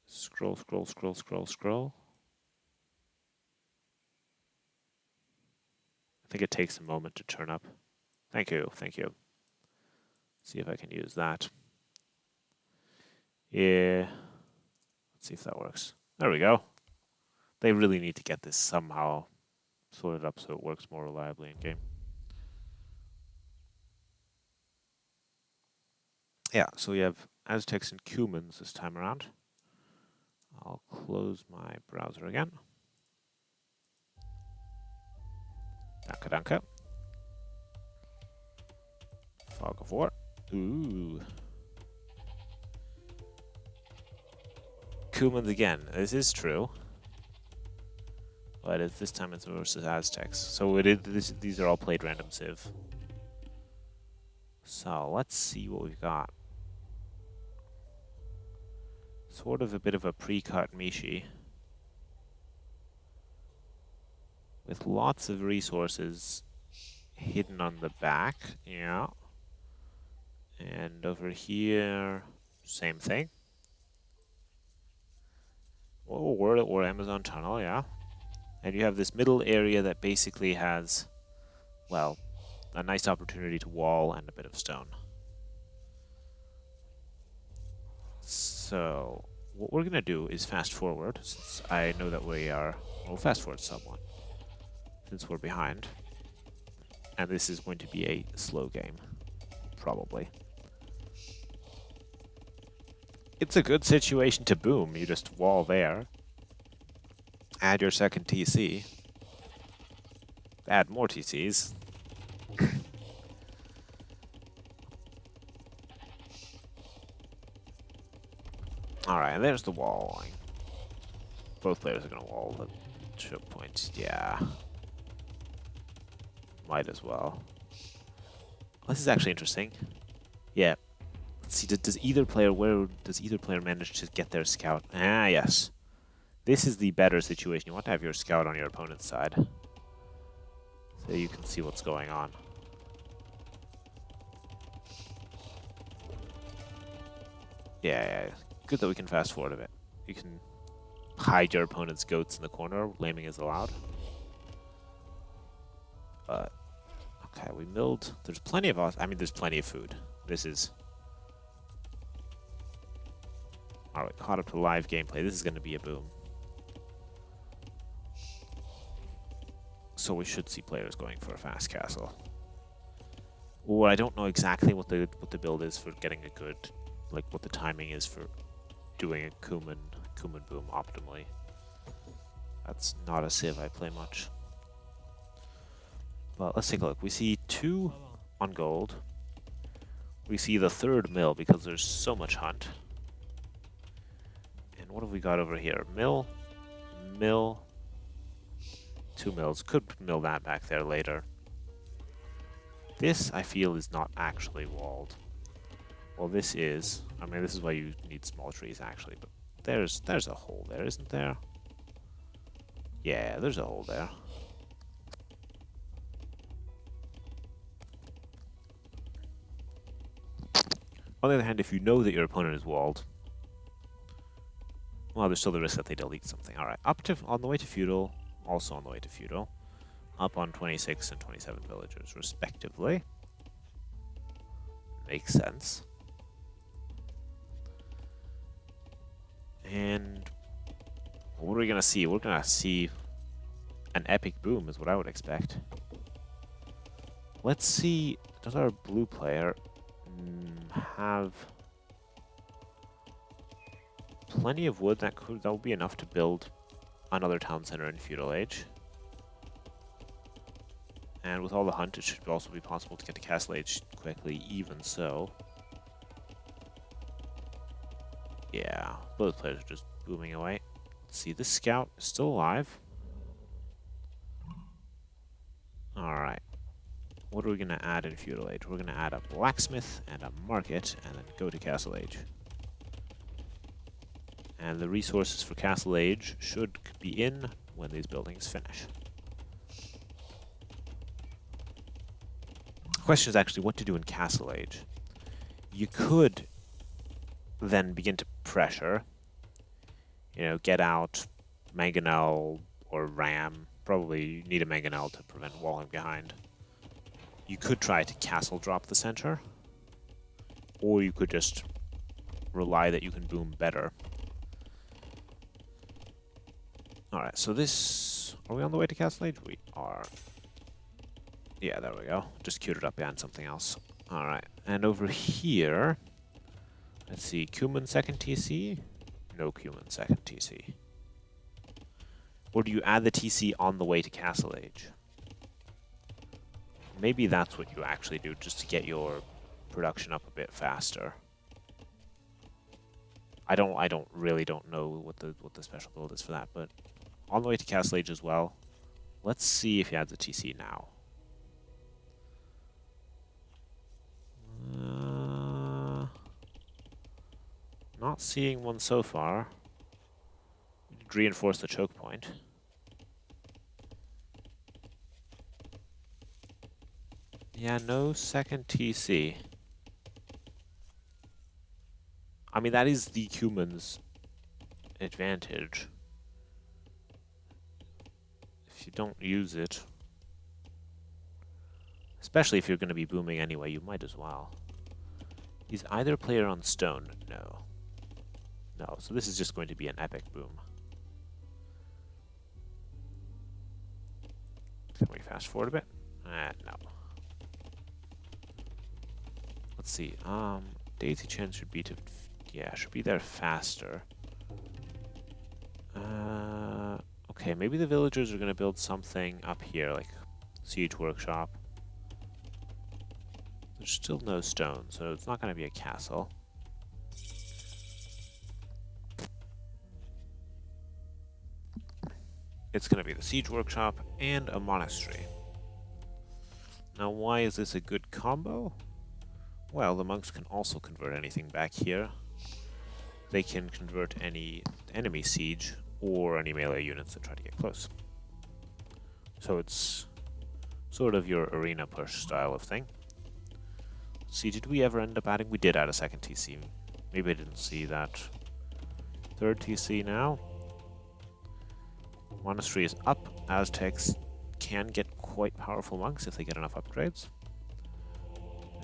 Scroll, scroll, scroll, scroll, scroll. I think it takes a moment to turn up. Thank you, thank you. See if I can use that. Yeah. Let's see if that works. There we go. They really need to get this somehow sorted up so it works more reliably in game. Yeah, so we have Aztecs and Cumans this time around. I'll close my browser again. Danke, danke. Fog of War. Ooh. Cumans again. This is true. But this time it's versus Aztecs. So these are all played random civ. So let's see what we've got. Sort of a bit of a pre-cut Mishi. With lots of resources hidden on the back. Yeah. And over here, same thing. Oh, or Amazon Tunnel, yeah. And you have this middle area that basically has, well, a nice opportunity to wall and a bit of stone. So, what we're going to do is fast forward, since I know that we'll fast forward somewhat, since we're behind. And this is going to be a slow game, probably. It's a good situation to boom. You just wall there. Add your second TC. Add more TCs. Alright, and there's the walling. Both players are going to wall the choke points. Yeah. Might as well. This is actually interesting. Yeah. Let's see, does either player manage to get their scout? Ah, yes. This is the better situation. You want to have your scout on your opponent's side, so you can see what's going on. Yeah. Good that we can fast forward a bit. You can hide your opponent's goats in the corner. Laming is allowed. But, okay, we milled. There's plenty of... I mean, there's plenty of food. This is Alright, caught up to live gameplay. This is going to be a boom. So we should see players going for a fast castle. Or I don't know exactly what the build is for getting a good, like what the timing is for doing a Kuman boom optimally. That's not a civ I play much. But let's take a look. We see 2 on gold. We see the 3rd mill because there's so much hunt. And what have we got over here? Mill, 2 mills. Could mill that back there later. This, I feel, is not actually walled. Well, this is. I mean, this is why you need small trees, actually. But there's a hole there, isn't there? Yeah, there's a hole there. On the other hand, if you know that your opponent is walled, well, there's still the risk that they delete something. All right, on the way to feudal, also on the way to feudal, up on 26 and 27 villagers, respectively. Makes sense. And what are we gonna see? We're gonna see an epic boom, is what I would expect. Let's see. Does our blue player have plenty of wood that will be enough to build another town center in feudal age? And with all the hunt, it should also be possible to get to castle age quickly. Even so, yeah, both players are just booming away. Let's see, this scout is still alive. All right. What are we going to add in feudal age? We're going to add a blacksmith and a market, and then go to castle age. And the resources for castle age should be in when these buildings finish. The question is actually what to do in castle age. You could then begin to pressure, get out mangonel or ram. Probably you need a mangonel to prevent walling behind. You could try to castle drop the center, or you could just rely that you can boom better. Alright, so this... Are we on the way to castle age? We are. Yeah, there we go. Just queued it up behind something else. Alright, and over here... Let's see, Kuman second TC? No Kuman second TC. Or do you add the TC on the way to castle age? Maybe that's what you actually do, just to get your production up a bit faster. I really don't know what the special build is for that, but on the way to castle age as well. Let's see if he adds a TC now. Not seeing one so far. We did reinforce the choke point. Yeah, no second TC. I mean, that is the Kuman's advantage. If you don't use it, especially if you're going to be booming anyway, you might as well. Is either player on stone? No. No, so this is just going to be an epic boom. Can we fast forward a bit? No. Let's see. DaisyChain should be should be there faster. Okay, maybe the villagers are going to build something up here, like siege workshop. There's still no stone, so it's not going to be a castle. It's going to be the siege workshop and a monastery. Now, why is this a good combo? Well, the monks can also convert anything back here. They can convert any enemy siege or any melee units that try to get close. So it's sort of your arena push style of thing. Let's see, did we ever end up adding? We did add a second TC. Maybe I didn't see that. Third TC now. Monastery is up. Aztecs can get quite powerful monks if they get enough upgrades.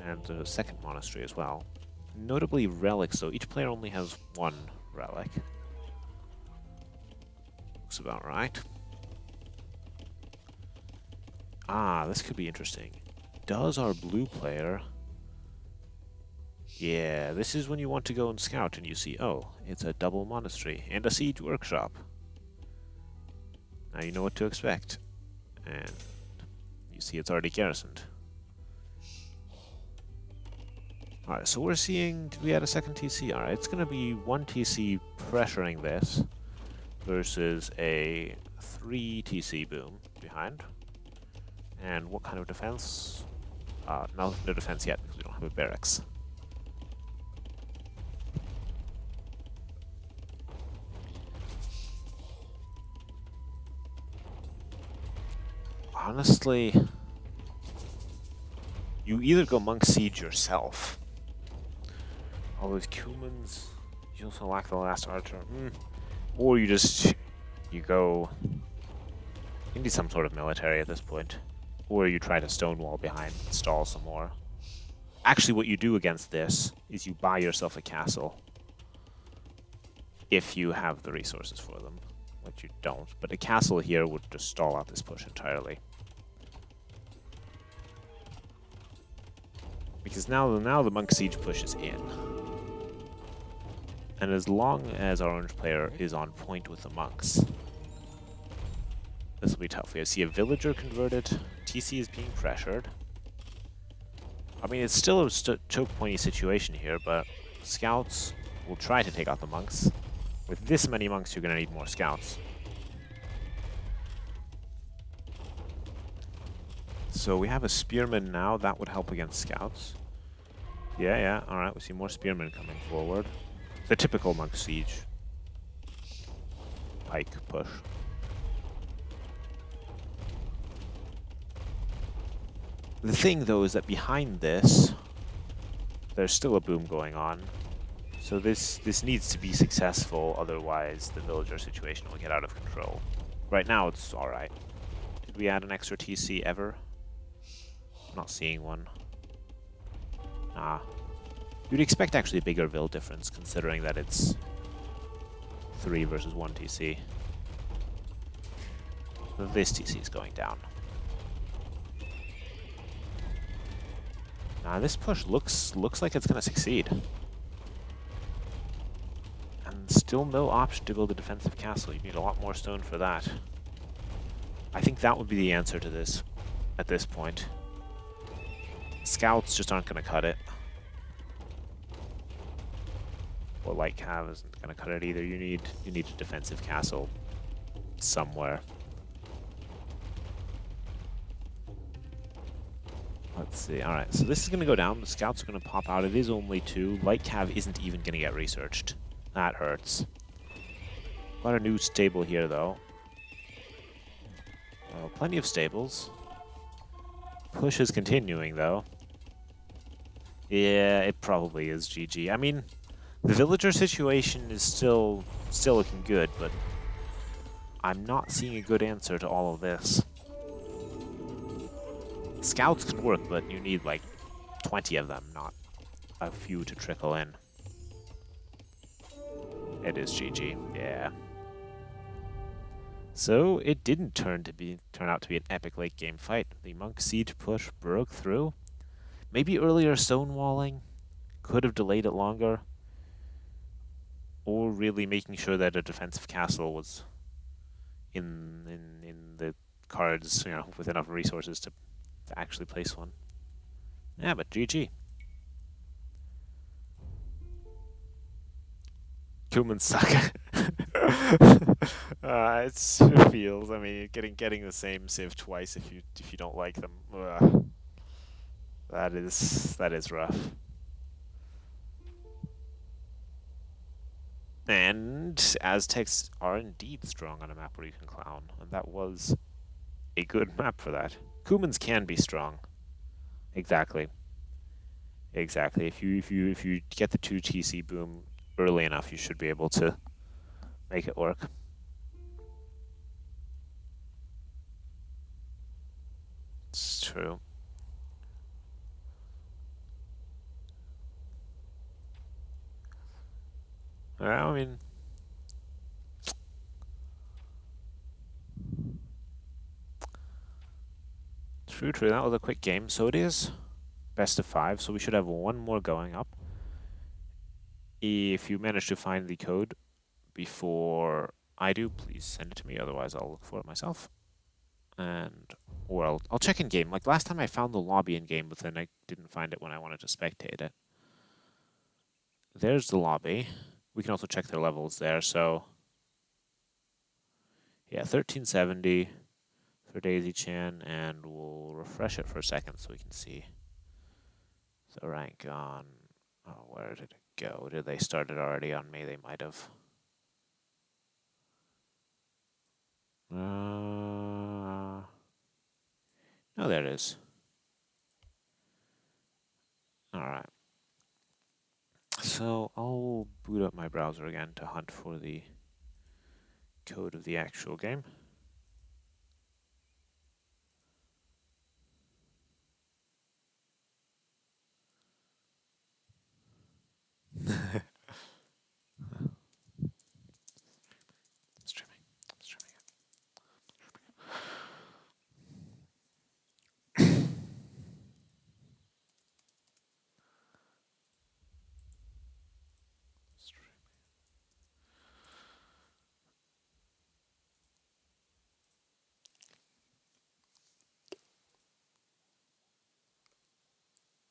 And a second monastery as well. Notably relics, though. Each player only has one relic. Looks about right. Ah, this could be interesting. Does our blue player... Yeah, this is when you want to go and scout and you see, oh, it's a double monastery and a siege workshop. Now you know what to expect. And you see it's already garrisoned. Alright, so we're seeing... Did we add a second TC? Alright, it's going to be 1 TC pressuring this versus a 3 TC boom behind. And what kind of defense? No defense yet because we don't have a barracks. Honestly, you either go monk siege yourself. All those Cumans, you also lack the last archer. Or you just, you go, you need some sort of military at this point. Or you try to stonewall behind, stall some more. Actually, what you do against this is you buy yourself a castle. If you have the resources for them, which you don't. But a castle here would just stall out this push entirely. Because now the monk siege push is in. And as long as our orange player is on point with the monks, this will be tough. We see a villager converted. TC is being pressured. I mean, it's still a choke pointy situation here, but scouts will try to take out the monks. With this many monks, you're going to need more scouts. So we have a spearman now. That would help against scouts. Yeah. Alright, we see more spearmen coming forward. The typical monk siege. Pike push. The thing, though, is that behind this, there's still a boom going on. So this needs to be successful, otherwise the villager situation will get out of control. Right now, it's alright. Did we add an extra TC ever? I'm not seeing one. You'd expect actually a bigger vill difference, considering that it's 3 versus 1 TC. This TC is going down. This push looks like it's going to succeed. And still no option to build a defensive castle. You need a lot more stone for that. I think that would be the answer to this at this point. Scouts just aren't going to cut it. Or light cav isn't going to cut it either. You need a defensive castle somewhere. Let's see. Alright, so this is going to go down. The scouts are going to pop out. It is only 2. Light cav isn't even going to get researched. That hurts. Got a new stable here, though. Well, plenty of stables. Push is continuing, though. Yeah, it probably is GG. I mean, the villager situation is still looking good, but I'm not seeing a good answer to all of this. Scouts can work, but you need like 20 of them, not a few to trickle in. It is GG, yeah. So it didn't turn out to be an epic late game fight. The monk siege push broke through. Maybe earlier stonewalling could have delayed it longer, or really making sure that a defensive castle was in the cards, you know, with enough resources to actually place one. Yeah, but GG. Humans suck. It feels. I mean, getting the same civ twice if you don't like them. Ugh. That is rough. And Aztecs are indeed strong on a map where you can clown, and that was a good map for that. Cumans can be strong. Exactly. If you get the 2 TC boom early enough, you should be able to make it work. It's true. I mean, true. That was a quick game. So it is best of 5. So we should have one more going up. If you manage to find the code before I do, please send it to me. Otherwise, I'll look for it myself. And or I'll check in game. Like last time, I found the lobby in game, but then I didn't find it when I wanted to spectate it. There's the lobby. We can also check their levels there. So yeah, 1370 for DaisyChain, and we'll refresh it for a second so we can see the rank on. Oh, where did it go? Did they start it already on me? They might have. No, there it is. All right. So I'll boot up my browser again to hunt for the code of the actual game.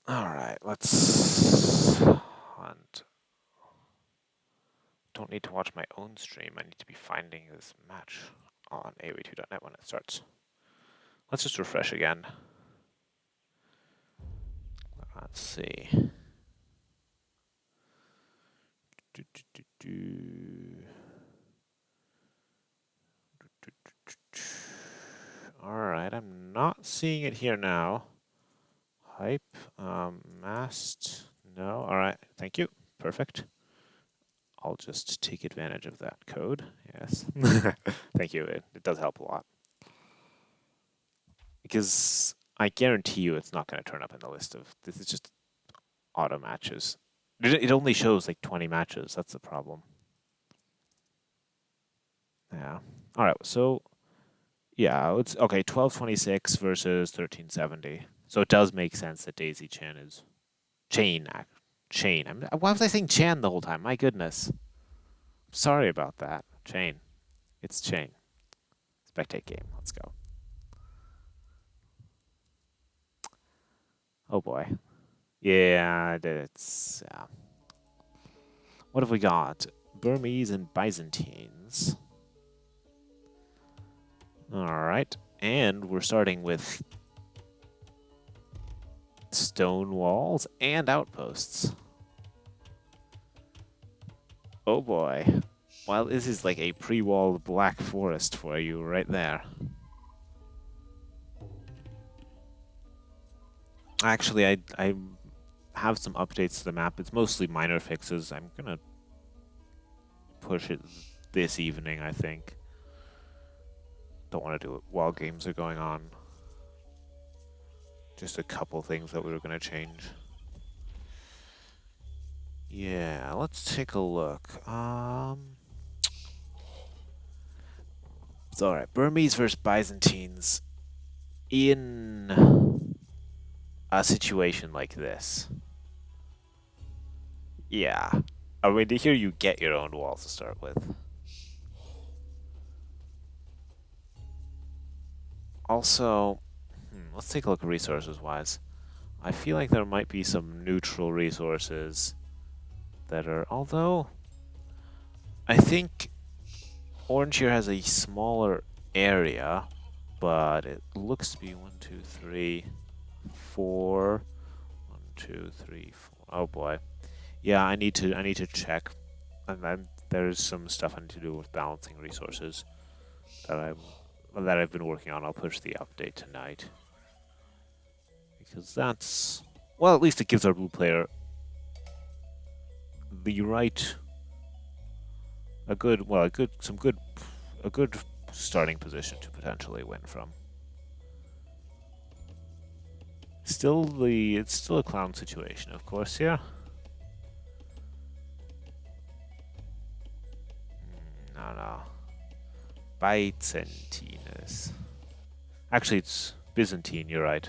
All right, let's hunt. Don't need to watch my own stream. I need to be finding this match on AOE2.net when it starts. Let's just refresh again. Let's see. All right, I'm not seeing it here now. Hype, mast, no. All right, thank you. Perfect. I'll just take advantage of that code. Yes. Thank you. It does help a lot. Because I guarantee you it's not going to turn up in the list of, this is just auto matches. It only shows like 20 matches. That's the problem. Yeah. All right. So, yeah, it's okay. 1226 versus 1370. So it does make sense that DaisyChain is Chain. Why was I saying Chan the whole time? My goodness. Sorry about that. Chain. It's Chain. Spectate game. Let's go. Oh boy. Yeah, it's. What have we got? Burmese and Byzantines. Alright. And we're starting with stone walls and outposts. Oh boy. Well, this is like a pre-walled black forest for you right there. Actually, I have some updates to the map. It's mostly minor fixes. I'm gonna push it this evening, I think. Don't want to do it while games are going on. Just a couple things that we were gonna change. Yeah, let's take a look. It's alright. Burmese versus Byzantines in a situation like this. Yeah. I mean, here you get your own walls to start with. Also, let's take a look resources-wise. I feel like there might be some neutral resources that are... Although, I think Orange here has a smaller area, but it looks to be 1, 2, 3, 4. 1, 2, 3, 4. Oh boy. Yeah, I need to check. And then there's some stuff I need to do with balancing resources that I've been working on. I'll push the update tonight. Because that's, well, at least it gives our blue player the right, a good starting position to potentially win from. It's still a clown situation, of course, yeah. I don't know. Byzantinus. Actually, it's Byzantine, you're right.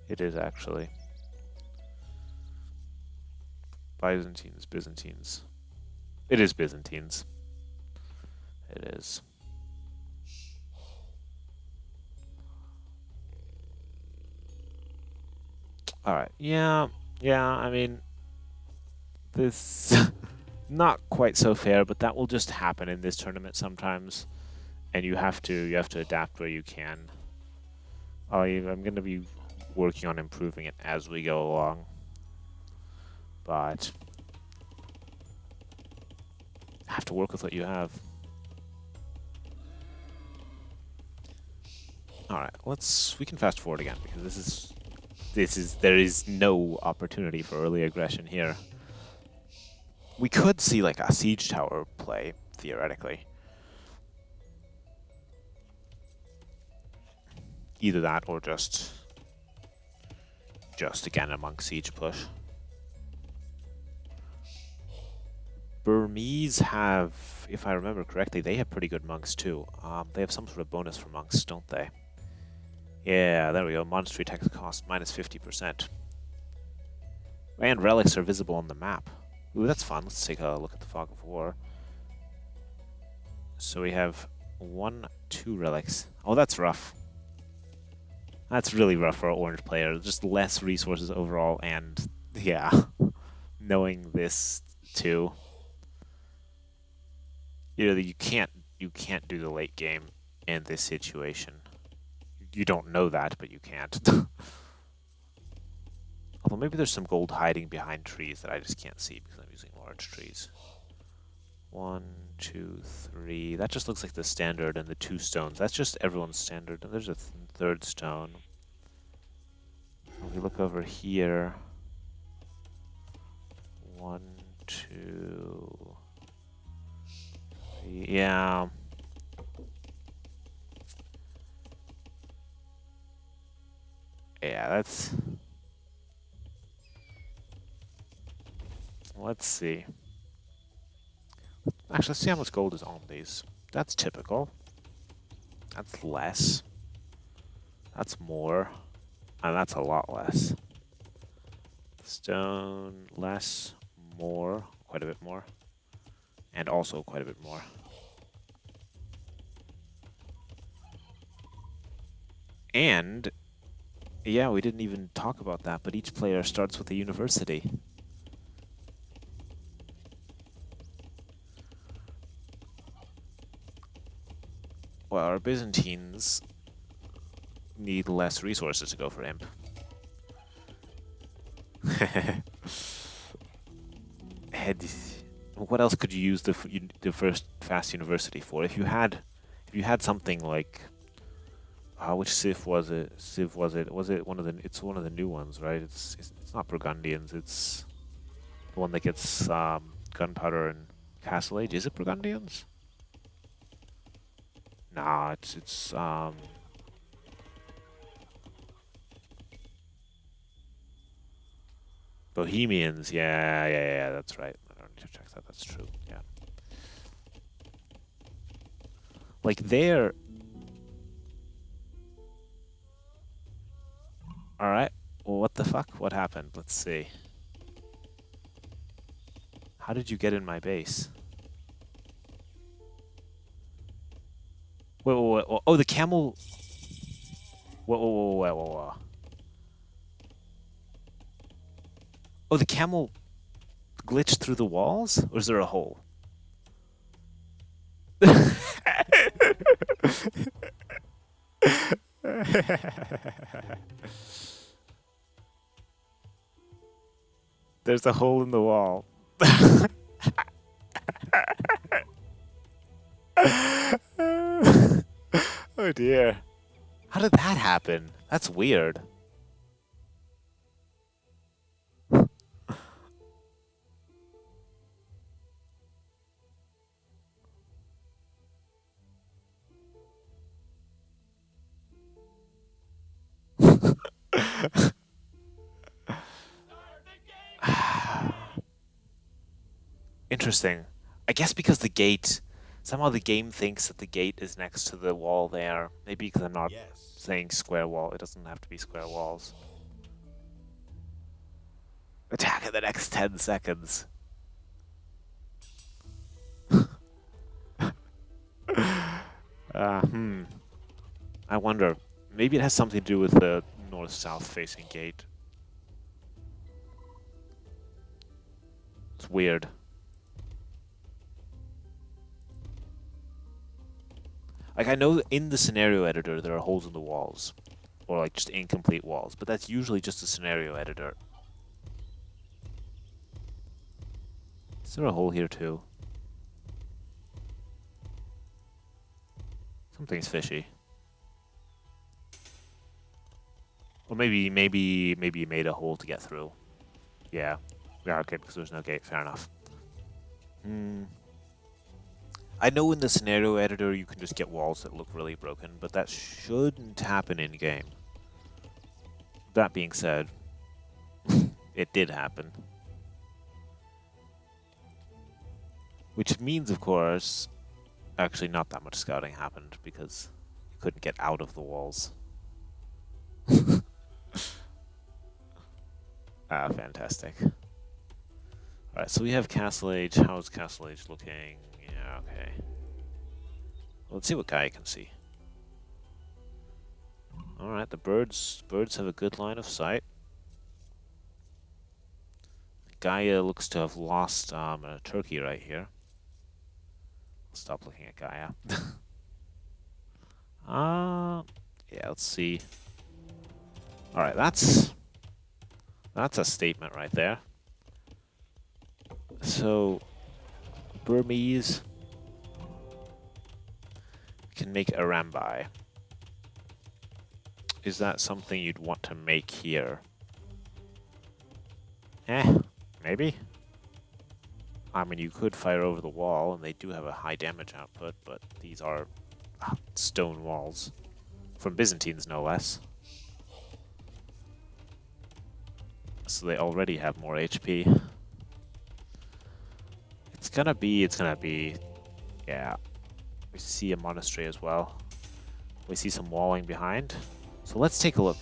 It is actually. Byzantines, Byzantines. It is Byzantines. It is. Alright, yeah, I mean, this not quite so fair, but that will just happen in this tournament sometimes. And you have to adapt where you can. I'm going to be working on improving it as we go along. But have to work with what you have. Alright, we can fast forward again because there is no opportunity for early aggression here. We could see like a siege tower play, theoretically. Either that or just again a monk siege push. Burmese have, if I remember correctly, they have pretty good monks too. They have some sort of bonus for monks, don't they? Yeah, there we go. Monastery tax cost minus 50%. And relics are visible on the map. Ooh, that's fun. Let's take a look at the Fog of War. So we have 1, 2 relics. Oh, that's rough. That's really rough for an orange player. Just less resources overall, and yeah, knowing this too. You can't do the late game in this situation. You don't know that, but you can't. Although maybe there's some gold hiding behind trees that I just can't see because I'm using large trees. 1, 2, 3. That just looks like the standard and the 2 stones. That's just everyone's standard. And there's a third stone. If we look over here. 1, 2, 3. Yeah. Yeah, that's... Let's see. Actually, let's see how much gold is on these. That's typical. That's less. That's more. And that's a lot less. Stone, less, more, quite a bit more. And also quite a bit more. And, yeah, we didn't even talk about that, but each player starts with a university. Well, our Byzantines need less resources to go for imp. What else could you use the first fast university for? If you had something like, which civ was it? Was it one of the? It's one of the new ones, right? It's not Burgundians. It's the one that gets gunpowder and Castle Age. Is it Burgundians? Nah, it's Bohemians. Yeah, that's right. I don't need to check that. That's true. Yeah. Like they're... Alright. Well, what the fuck? What happened? Let's see. How did you get in my base? Wait. Oh, the camel... Whoa. Oh, the camel glitched through the walls? Or is there a hole? There's a hole in the wall. Oh dear. How did that happen? That's weird. Interesting. I guess because the gate Somehow the game thinks that the gate is next to the wall there. Maybe because I'm not saying square wall. It doesn't have to be square walls. Attack in the next 10 seconds. I wonder. Maybe it has something to do with the north-south facing gate. It's weird. Like, I know in the scenario editor there are holes in the walls. Or, like, just incomplete walls. But that's usually just a scenario editor. Is there a hole here, too? Something's fishy. Or maybe you made a hole to get through. Yeah. Yeah, okay, because there's no gate. Fair enough. I know in the scenario editor you can just get walls that look really broken, but that shouldn't happen in-game. That being said, it did happen. Which means, of course, actually not that much scouting happened because you couldn't get out of the walls. Ah, fantastic. Alright, so we have Castle Age. How's Castle Age looking? Yeah, okay. Well, let's see what Gaia can see. Alright, the birds have a good line of sight. Gaia looks to have lost a turkey right here. I'll stop looking at Gaia. Yeah, let's see. Alright, that's a statement right there. So, Burmese can make a Rambai. Is that something you'd want to make here? Maybe? I mean, you could fire over the wall, and they do have a high damage output, but these are stone walls. From Byzantines, no less. So they already have more HP. It's gonna be, yeah. We see a monastery as well. We see some walling behind. So let's take a look.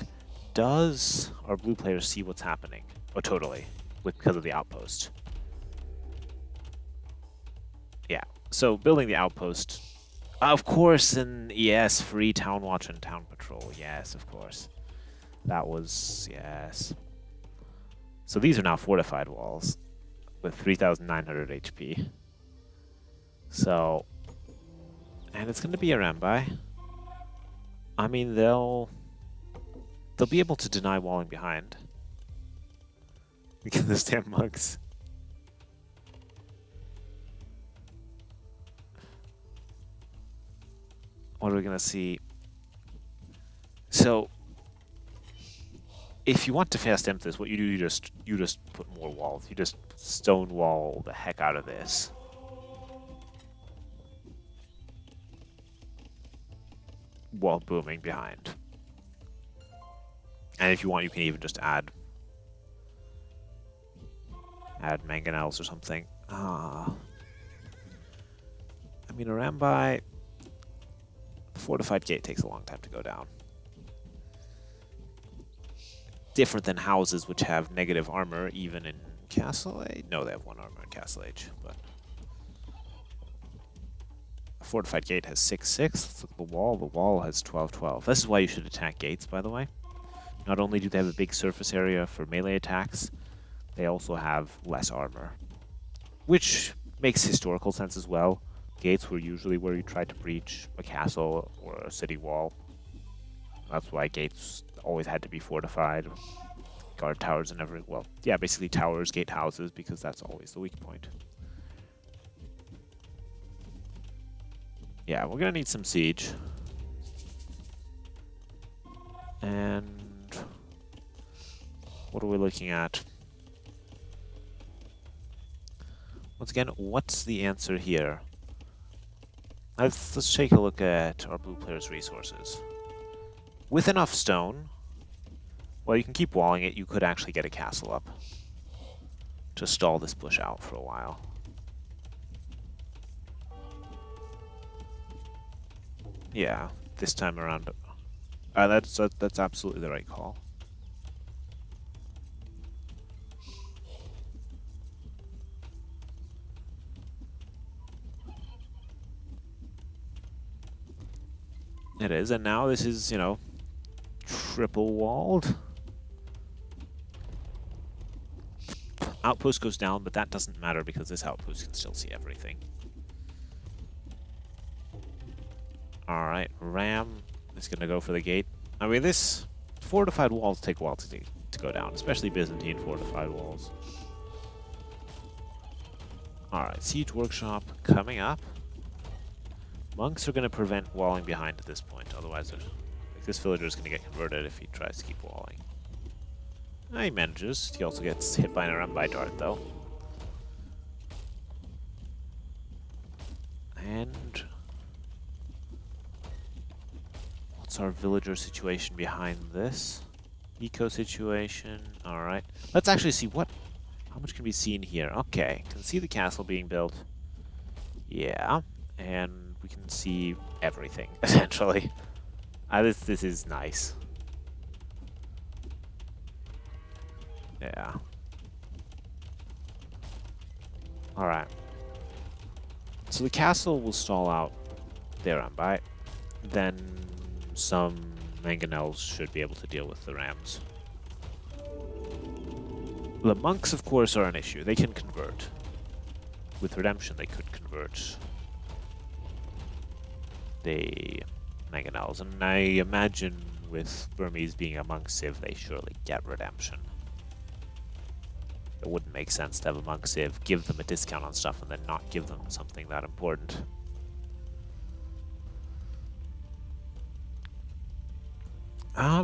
Does our blue player see what's happening? Oh, totally. Because of the outpost. Yeah. So building the outpost. Of course, and yes, free town watch and town patrol. Yes, of course. That was, yes. So these are now fortified walls with 3,900 HP. So, and it's going to be a Rambai. I mean, they'll be able to deny walling behind. Because the damn monks. What are we gonna see? So, if you want to fast emp this, what you do, you just put more walls. You just stone wall the heck out of this. While booming behind. And if you want, you can even just add mangonels or something. I mean, a Rambai fortified gate takes a long time to go down. Different than houses which have negative armor even in Castle Age. No, they have 1 armor in Castle Age, but a fortified gate has 6/6. Let's look at the wall. The wall has 12/12. This is why you should attack gates, by the way. Not only do they have a big surface area for melee attacks, they also have less armor, which makes historical sense as well. Gates were usually where you tried to breach a castle or a city wall. That's why gates always had to be fortified. Guard towers and everything. Well, yeah, basically towers, gate houses, because that's always the weak point. Yeah, we're gonna need some siege. And what are we looking at? Once again, what's the answer here? Let's take a look at our blue player's resources. With enough stone, well, you can keep walling it. You could actually get a castle up to stall this push out for a while. Yeah, this time around. That's absolutely the right call. It is, and now this is, you know, triple walled. Outpost goes down, but that doesn't matter because this outpost can still see everything. Alright, Ram is going to go for the gate. I mean, this fortified walls take a while to go down, especially Byzantine fortified walls. Alright, Siege Workshop coming up. Monks are going to prevent walling behind at this point, otherwise like, this villager is going to get converted if he tries to keep walling. He manages. He also gets hit by an Arambai dart, though. And what's our villager situation behind this? Eco situation. Alright. Let's actually see how much can be seen here. Okay. Can see the castle being built. Yeah. And we can see everything, essentially. This is nice. Yeah. Alright. So the castle will stall out their Arambai. Then some mangonels should be able to deal with the rams. The monks, of course, are an issue. They can convert. With redemption, they could convert the mangonels. And I imagine with Burmese being a monk civ, they surely get redemption. It wouldn't make sense to have a monk civ, give them a discount on stuff, and then not give them something that important.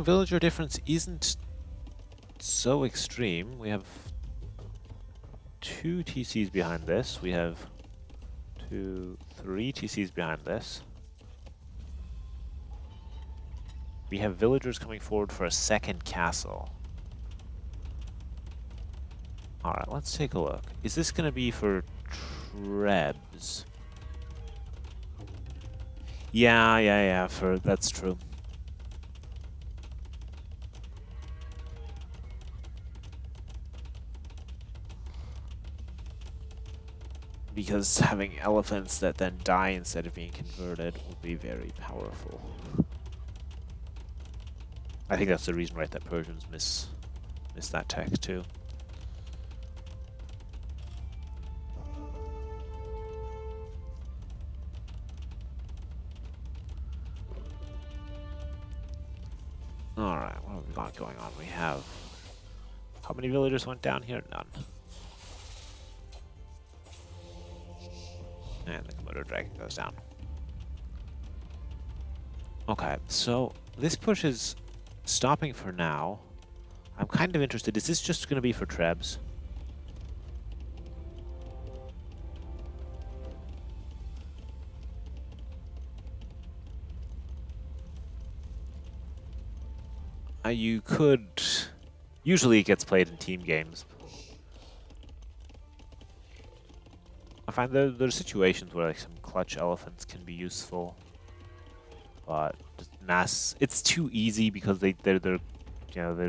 Villager difference isn't so extreme. We have 2 TCs behind this. We have 3 TCs behind this. We have villagers coming forward for a second castle. Alright, let's take a look. Is this going to be for Trebs? Yeah, that's true. Because having elephants that then die instead of being converted will be very powerful. I think that's the reason, right, that Persians miss that tech too. Alright, what have we got going on? We have... How many villagers went down here? None. And the Komodo dragon goes down. Okay, so this push is stopping for now. I'm kind of interested. Is this just going to be for Trebs? You could... Usually it gets played in team games. I find there are situations where like some clutch elephants can be useful, but just mass, it's too easy because they're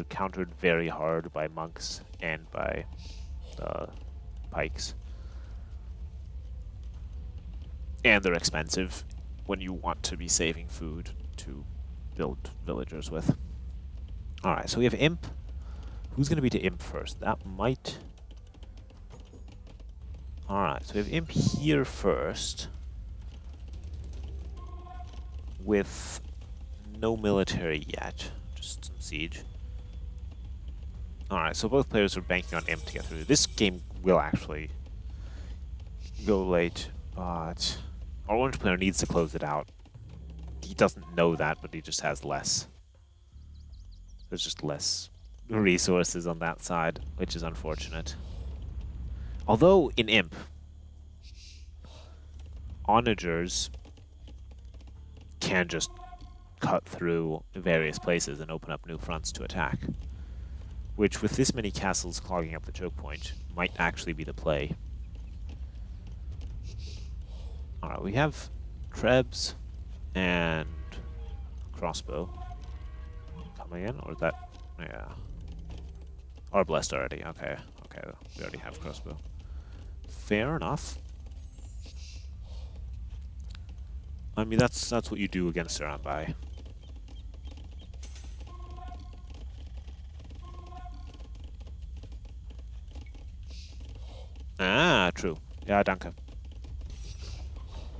countered very hard by monks and by pikes, and they're expensive when you want to be saving food to build villagers with. All right, so we have Imp. Who's going to be to Imp first? That might... Alright, so we have Imp here first. With no military yet. Just some siege. Alright, so both players are banking on Imp to get through. This game will actually go late, but our orange player needs to close it out. He doesn't know that, but he just has less. There's just less resources on that side, which is unfortunate. Although, in Imp, onagers can just cut through various places and open up new fronts to attack. Which, with this many castles clogging up the choke point, might actually be the play. Alright, we have Trebs and crossbow coming in, or is that... Yeah. Or blessed already. Okay. Okay, we already have crossbow. Fair enough. I mean, that's what you do against Sarambai. Ah, true. Yeah, danke.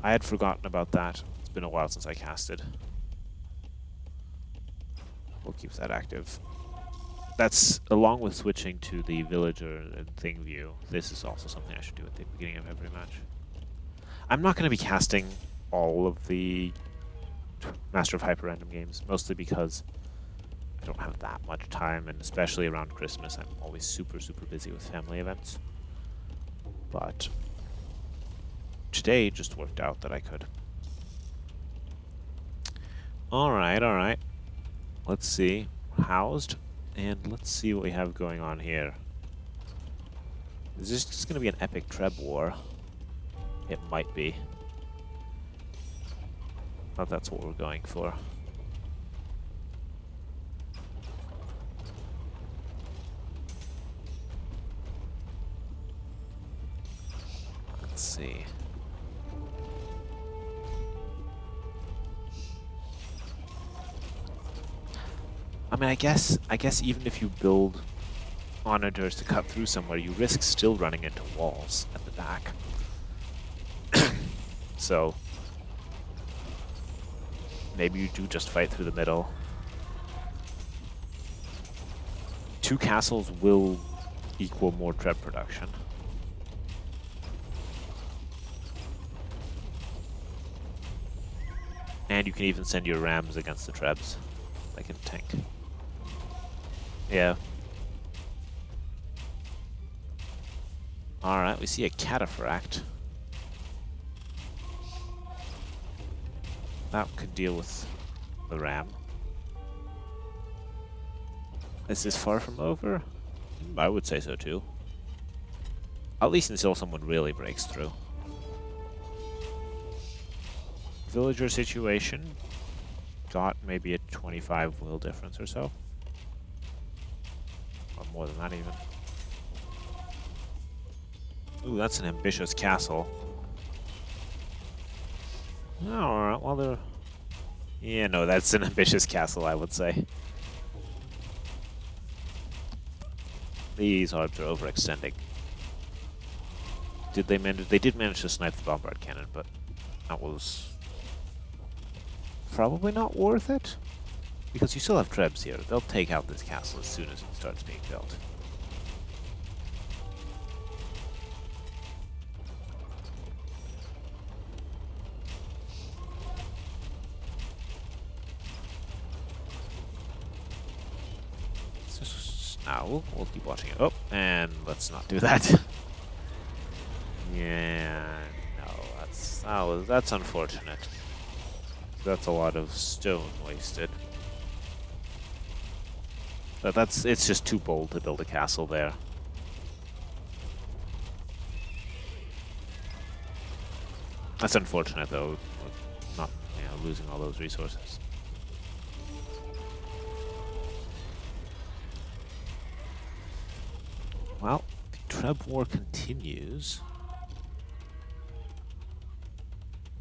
I had forgotten about that. It's been a while since I casted. We'll keep that active. That's, along with switching to the villager and thing view, this is also something I should do at the beginning of every match. I'm not going to be casting all of the Master of HyperRandom games, mostly because I don't have that much time, and especially around Christmas, I'm always super, super busy with family events. But today just worked out that I could. Alright, alright. Let's see. Housed. And let's see what we have going on here. Is this just going to be an epic Treb war? It might be. But that's what we're going for. Let's see. I mean, I guess even if you build onagers to cut through somewhere, you risk still running into walls at the back. So maybe you do just fight through the middle. 2 castles will equal more Treb production. And you can even send your rams against the Trebs, like in tank. Yeah. Alright, we see a cataphract. That could deal with the ram. Is this far from over? I would say so too. At least until someone really breaks through. Villager situation. Got maybe a 25 will difference or so. Or more than that even. Ooh, that's an ambitious castle. Alright, well they're... Yeah, no, that's an ambitious castle, I would say. These orbs are overextending. Did they manage... They did manage to snipe the bombard cannon, but that was... probably not worth it. Because you still have Trebs here. They'll take out this castle as soon as it starts being built. Now we'll keep watching it. Oh, and let's not do that. Yeah, no, that's unfortunate. That's a lot of stone wasted. But it's just too bold to build a castle there. That's unfortunate though, not losing all those resources. Well, the Treb war continues.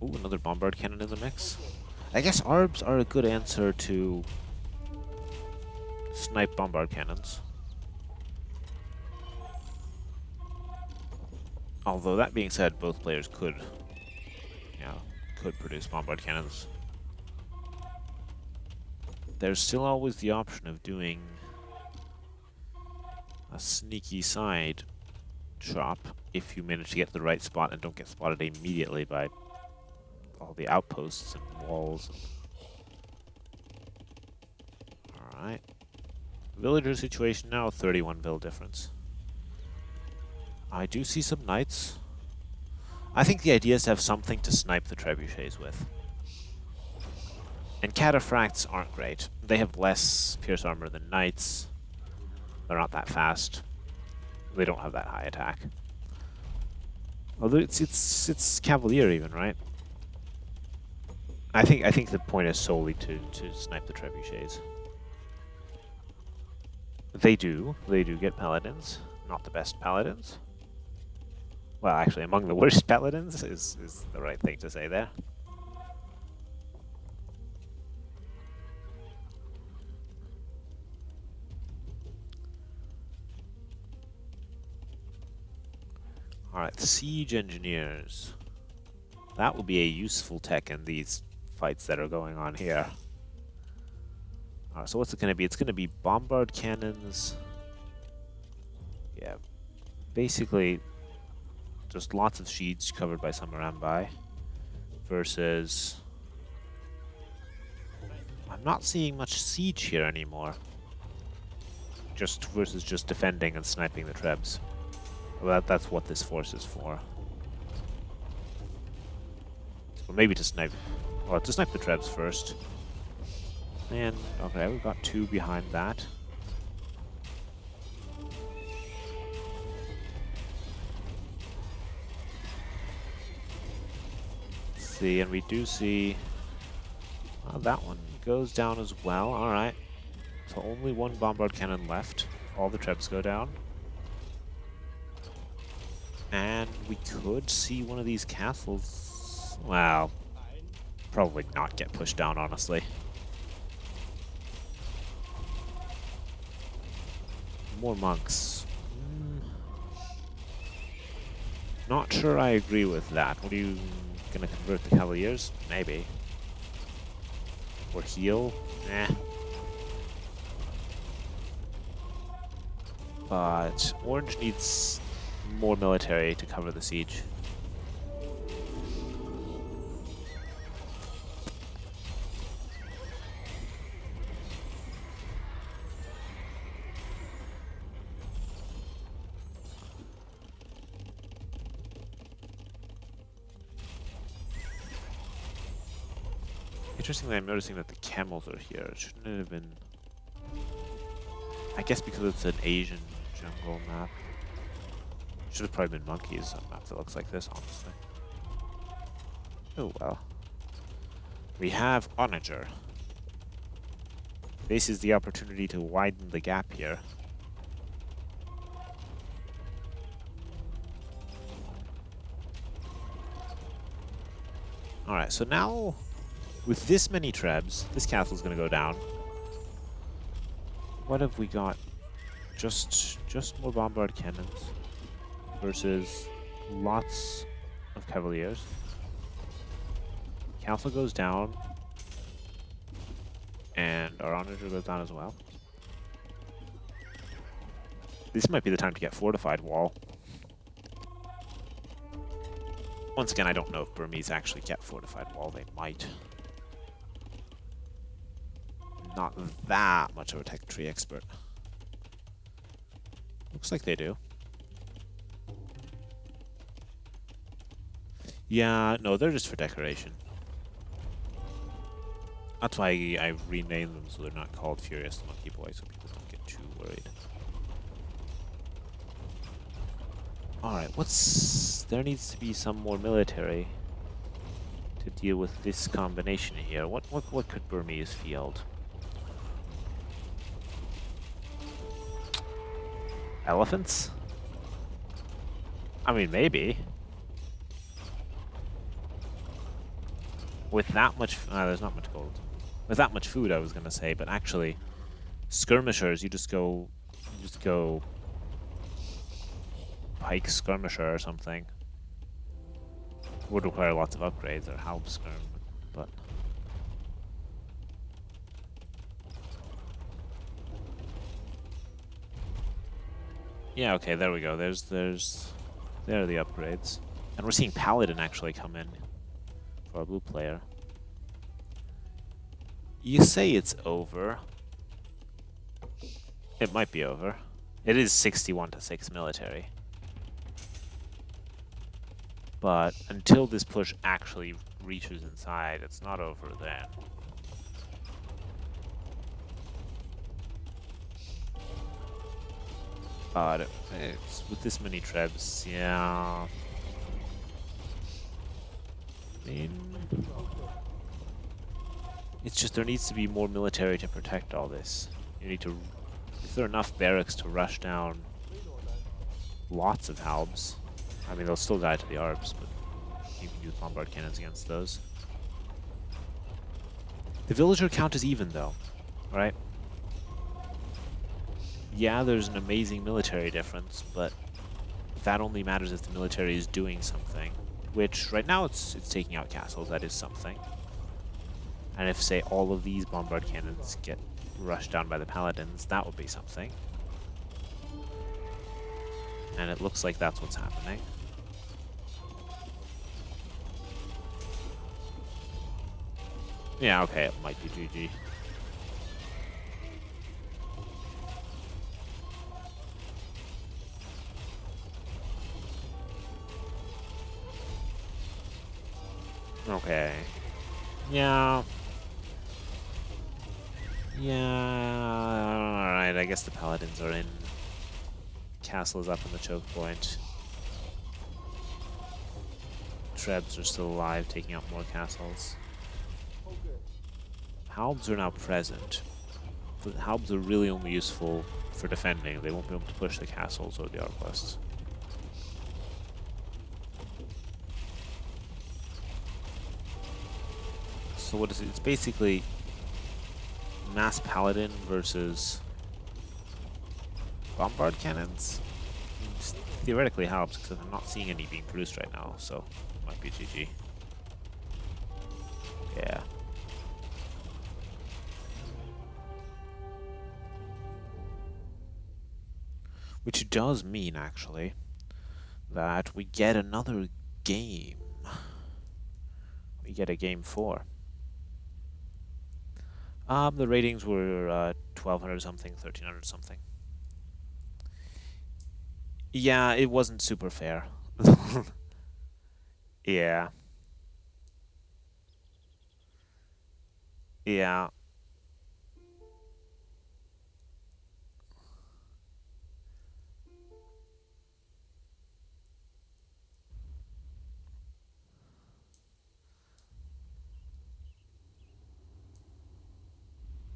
Ooh, another bombard cannon in the mix. I guess ARBs are a good answer to snipe bombard cannons. Although that being said, both players could produce bombard cannons. There's still always the option of doing a sneaky side chop if you manage to get to the right spot and don't get spotted immediately by all the outposts and walls. Alright. Villager situation now, 31 bill difference. I do see some knights. I think the idea is to have something to snipe the trebuchets with. And cataphracts aren't great. They have less pierce armor than knights. They're not that fast. They don't have that high attack. Although it's cavalier even, right? I think the point is solely to snipe the trebuchets. They do get paladins, not the best paladins. Well, actually, among the worst paladins is the right thing to say there. Alright, siege engineers. That will be a useful tech in these fights that are going on here. Alright, so what's it going to be? It's going to be bombard cannons. Yeah, basically just lots of siege covered by some Rambai versus... I'm not seeing much siege here anymore. Just versus just defending and sniping the trebs. Well, that's what this force is for. Or maybe to snipe... Well, to snipe the trebs first. And, okay, we've got 2 behind that. Let's see, and we do see... that one goes down as well, alright. So only 1 bombard cannon left. All the trebs go down. And we could see one of these castles... Well, probably not get pushed down, honestly. More monks. Not sure I agree with that. What are you gonna convert the cavaliers? Maybe. Or heal? Eh. But Orange needs more military to cover the siege. Interestingly, I'm noticing that the camels are here. Shouldn't it have been... I guess because it's an Asian jungle map. Should have probably been monkeys on a map that looks like this, honestly. Oh well. We have Onager. This is the opportunity to widen the gap here. Alright, so now, with this many trebs, this castle's gonna go down. What have we got? Just more bombard cannons versus lots of cavaliers. Castle goes down, and our onager goes down as well. This might be the time to get fortified wall. Once again, I don't know if Burmese actually get fortified wall. They might. Not that much of a tech tree expert. Looks like they do. Yeah, no, they're just for decoration. That's why I renamed them so they're not called Furious the Monkey Boy, so people don't get too worried. Alright, there needs to be some more military to deal with this combination here. What could Burmese field? Elephants? I mean, maybe. With that much... there's not much gold. With that much food, I was gonna say, but actually, skirmishers, you just go pike skirmisher or something. Would require lots of upgrades, or halb skirm, but... Yeah, okay, there we go. There are the upgrades. And we're seeing Paladin actually come in for our blue player. You say it's over. It might be over. It is 61-6 military. But until this push actually reaches inside, it's not over then. But it's with this many trebs, yeah. I mean, It's just there needs to be more military to protect all this. You need to... If there are enough barracks to rush down lots of halbs, I mean, they'll still die to the ARBs, but you can use bombard cannons against those. The villager count is even, though, right? Yeah, there's an amazing military difference, but that only matters if the military is doing something, which right now it's taking out castles. That is something. And if, say, all of these bombard cannons get rushed down by the paladins, that would be something. And it looks like that's what's happening. Yeah, okay, it might be GG. Okay. Yeah. Yeah. Alright, I guess the paladins are in. Castle is up in the choke point. Trebs are still alive, taking out more castles. Halbs are now present. The halbs are really only useful for defending. They won't be able to push the castles or the outposts. So what is it? It's basically mass paladin versus bombard cannons. It's theoretically halbs, because I'm not seeing any being produced right now, so it might be GG. Yeah. Which does mean, actually, that we get another game. We get a game 4. The ratings were 1200 something, 1300 something. Yeah, it wasn't super fair. Yeah. Yeah.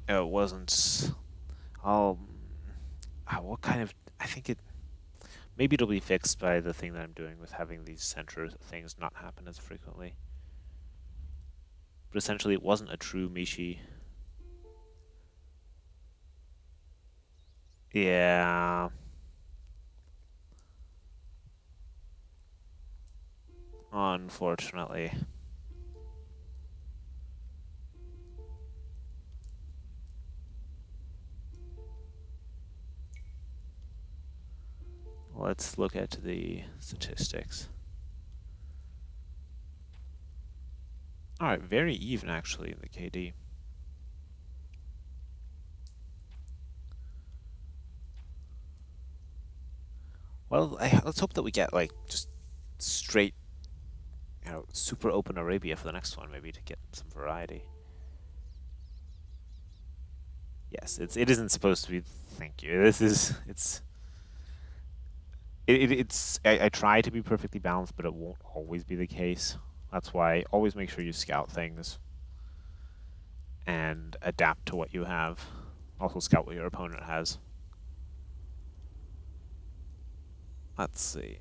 It wasn't. What kind of? I think it. Maybe it'll be fixed by the thing that I'm doing with having these center things not happen as frequently. But essentially, it wasn't a true Mishi. Yeah. Unfortunately. Let's look at the statistics. Alright, very even actually in the KD. Well, let's hope that we get like just straight, super open Arabia for the next one, maybe to get some variety. Yes, it isn't supposed to be. Thank you. I try to be perfectly balanced, but it won't always be the case. That's why always make sure you scout things and adapt to what you have. Also scout what your opponent has. Let's see.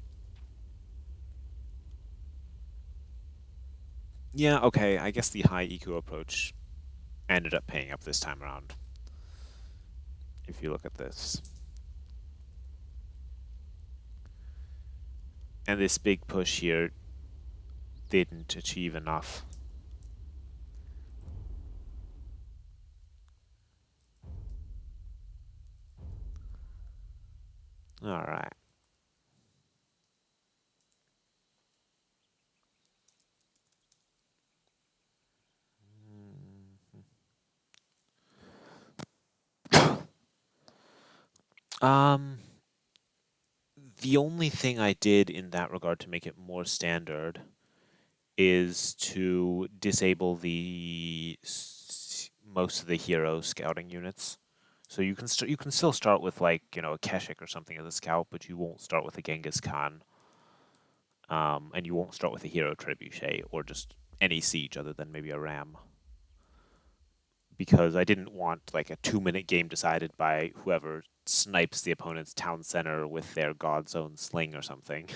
Yeah, okay, I guess the high EQ approach ended up paying up this time around. If you look at this. And this big push here didn't achieve enough. All right. The only thing I did in that regard to make it more standard is to disable most of the hero scouting units. So you can still start with like a Keshik or something as a scout, but you won't start with a Genghis Khan. And you won't start with a hero trebuchet or just any siege other than maybe a ram. because I didn't want like a 2-minute game decided by whoever snipes the opponent's town center with their God's own sling or something.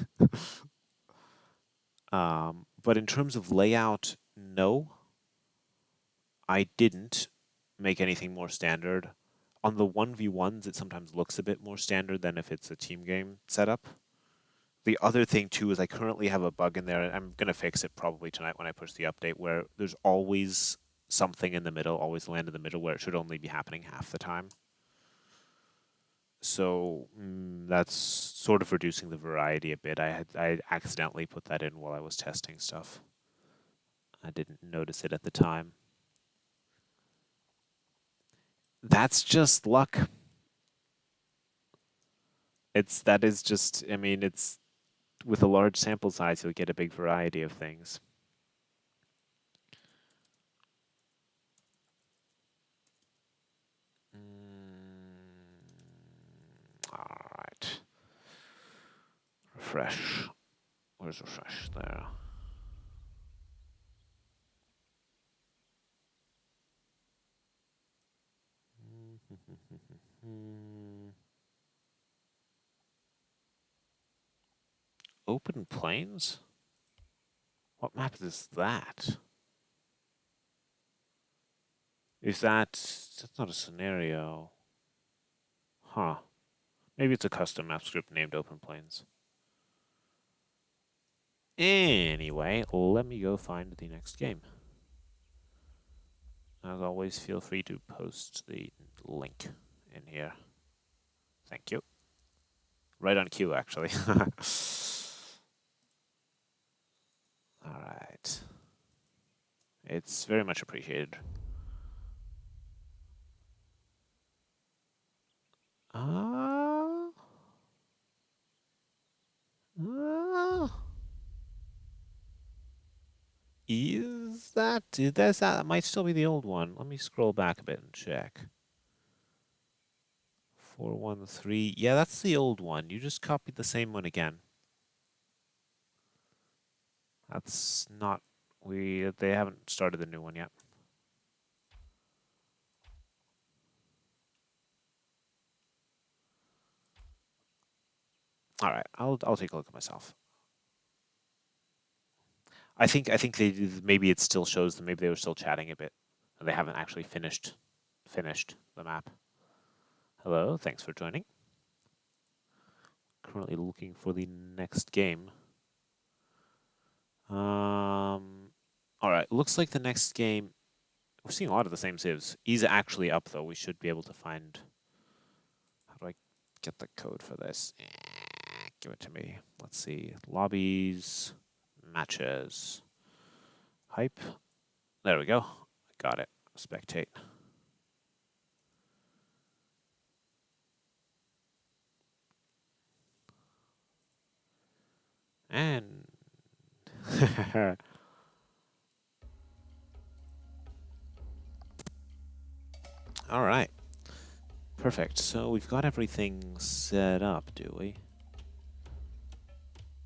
But in terms of layout, no, I didn't make anything more standard. On the 1v1s, it sometimes looks a bit more standard than if it's a team game setup. The other thing, too, is I currently have a bug in there, and I'm going to fix it probably tonight when I push the update, where there's always something in the middle, always land in the middle, where it should only be happening half the time. So that's sort of reducing the variety a bit. I accidentally put that in while I was testing stuff. I didn't notice it at the time. That's just luck. That is just, I mean, it's with a large sample size, you'll get a big variety of things. All right. Refresh. Where's refresh? There. Open plains? What map is that? That's not a scenario. Huh. Maybe it's a custom map script named Open Plains. Anyway, let me go find the next game. As always, feel free to post the link in here. Thank you. Right on cue, actually. All right. It's very much appreciated. That might still be the old one. Let me scroll back a bit and check. 413. Yeah, that's the old one. You just copied the same one again. That's not... They haven't started the new one yet. All right, I'll take a look at myself. I think maybe it still shows them. Maybe they were still chatting a bit, and they haven't actually finished the map. Hello, thanks for joining. Currently looking for the next game. All right, looks like the next game. We're seeing a lot of the same civs. He's actually up though. We should be able to find. How do I get the code for this? Give it to me. Let's see. Lobbies, matches, hype. There we go. Got it. Spectate. And all right. Perfect. So we've got everything set up, do we?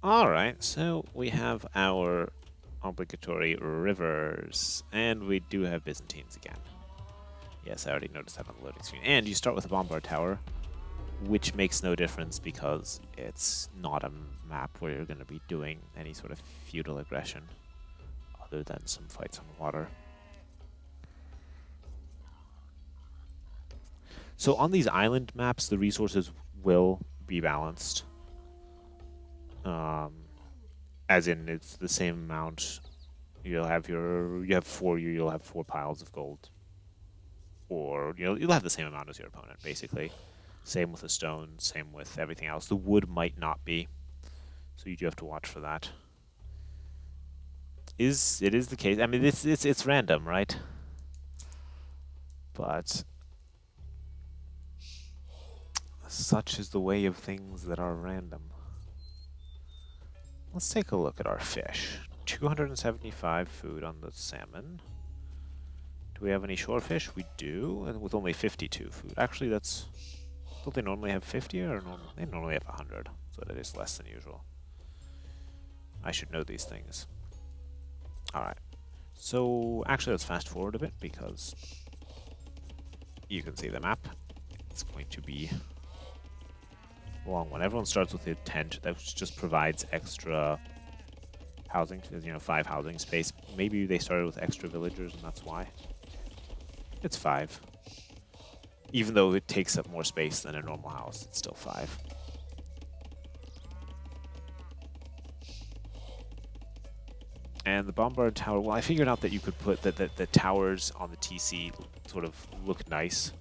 All right. So we have our obligatory rivers, and we do have Byzantines again. Yes, I already noticed that on the loading screen. And you start with a bombard tower, which makes no difference because it's not a map where you're going to be doing any sort of feudal aggression other than some fights on water. So on these island maps, the resources will be balanced. As in, it's the same amount. You'll have four piles of gold. Or you'll have the same amount as your opponent, basically. Same with the stone, same with everything else. The wood might not be, so you do have to watch for that. It is the case. I mean, it's random, right? But such is the way of things that are random. Let's take a look at our fish. 275 food on the salmon. Do we have any shorefish? We do, and with only 52 food. Actually, that's... Don't they normally have 50 or they normally have 100, so that is less than usual. I should know these things. All right. So actually, let's fast forward a bit because You can see the map. It's going to be a long one. Everyone starts with a tent that just provides extra housing, you know, 5 housing space. Maybe they started with extra villagers and that's why. It's 5. Even though it takes up more space than a normal house, it's still 5. And the bombard tower, well, I figured out that you could put the towers on the TC sort of look nice.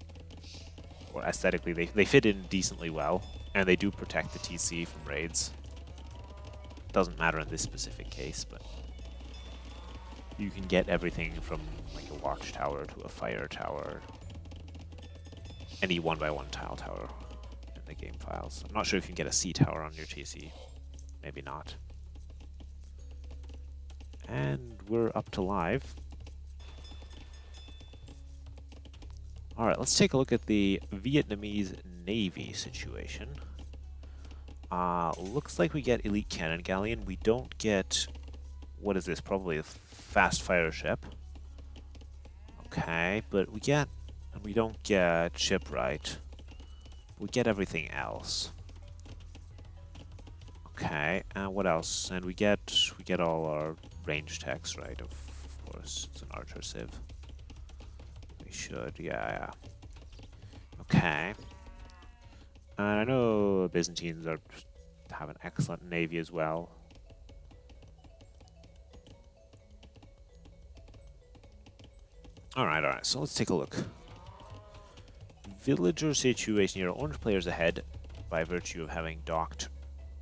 Or aesthetically, they fit in decently well. And they do protect the TC from raids. Doesn't matter in this specific case, but you can get everything from like a watchtower to a fire tower. Any 1x1 tile tower in the game files. I'm not sure if you can get a C tower on your TC. Maybe not. And we're up to live. Alright, let's take a look at the Vietnamese Navy situation. Looks like we get Elite Cannon Galleon. We don't get... What is this? Probably a fast fire ship. Okay, but we get... And we don't get Shipwright. We get everything else. Okay, and what else? And we get all our range techs, right? Of course, it's an archer civ. We should, yeah. Okay. And I know Byzantines have an excellent navy as well. Alright, so let's take a look. Villager situation here. Orange players ahead by virtue of having docked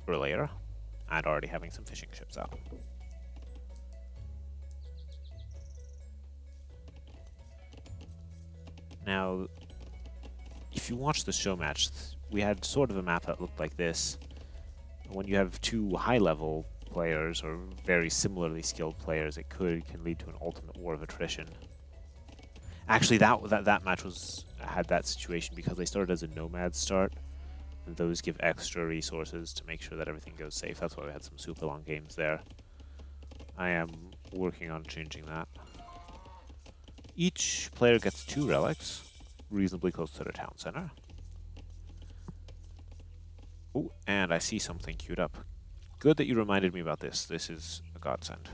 earlier and already having some fishing ships out. Now, if you watch the show match, we had sort of a map that looked like this. When you have 2 high-level players or very similarly skilled players, it can lead to an ultimate war of attrition. Actually, that match had that situation because they started as a nomad start. And those give extra resources to make sure that everything goes safe. That's why we had some super long games there. I am working on changing that. Each player gets 2 relics, reasonably close to their town center. Oh, and I see something queued up. Good that you reminded me about this. This is a godsend.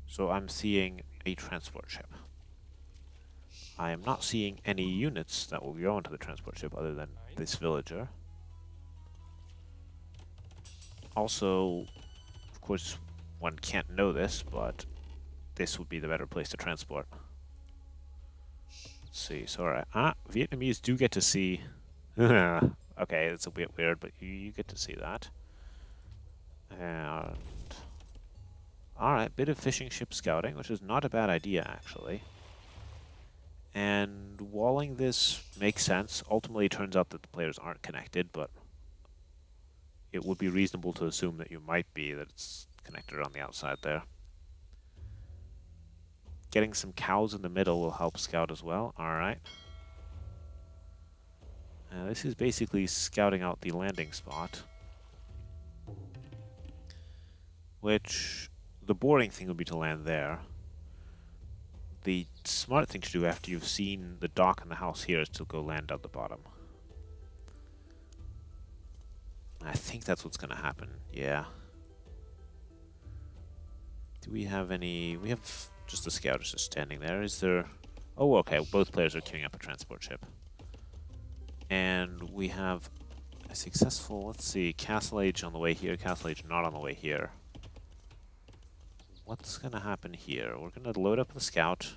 So I'm seeing a transport ship. I am not seeing any units that will go into the transport ship other than this villager. Also, of course, one can't know this, but this would be the better place to transport. Let's see, so alright. Vietnamese do get to see... Okay, it's a bit weird, but you get to see that. And... Alright, bit of fishing ship scouting, which is not a bad idea, actually. And walling this makes sense. Ultimately, it turns out that the players aren't connected, but it would be reasonable to assume that you might be, that it's connected on the outside there. Getting some cows in the middle will help scout as well. Alright. This is basically scouting out the landing spot. Which, the boring thing would be to land there. The smart thing to do after you've seen the dock and the house here is to go land at the bottom. I think that's what's going to happen, yeah. Do we have any... We have just the scouters just standing there. Is there... Oh, okay, both players are queuing up a transport ship. And we have a successful... Let's see, Castle Age on the way here, Castle Age not on the way here. What's going to happen here? We're going to load up the scout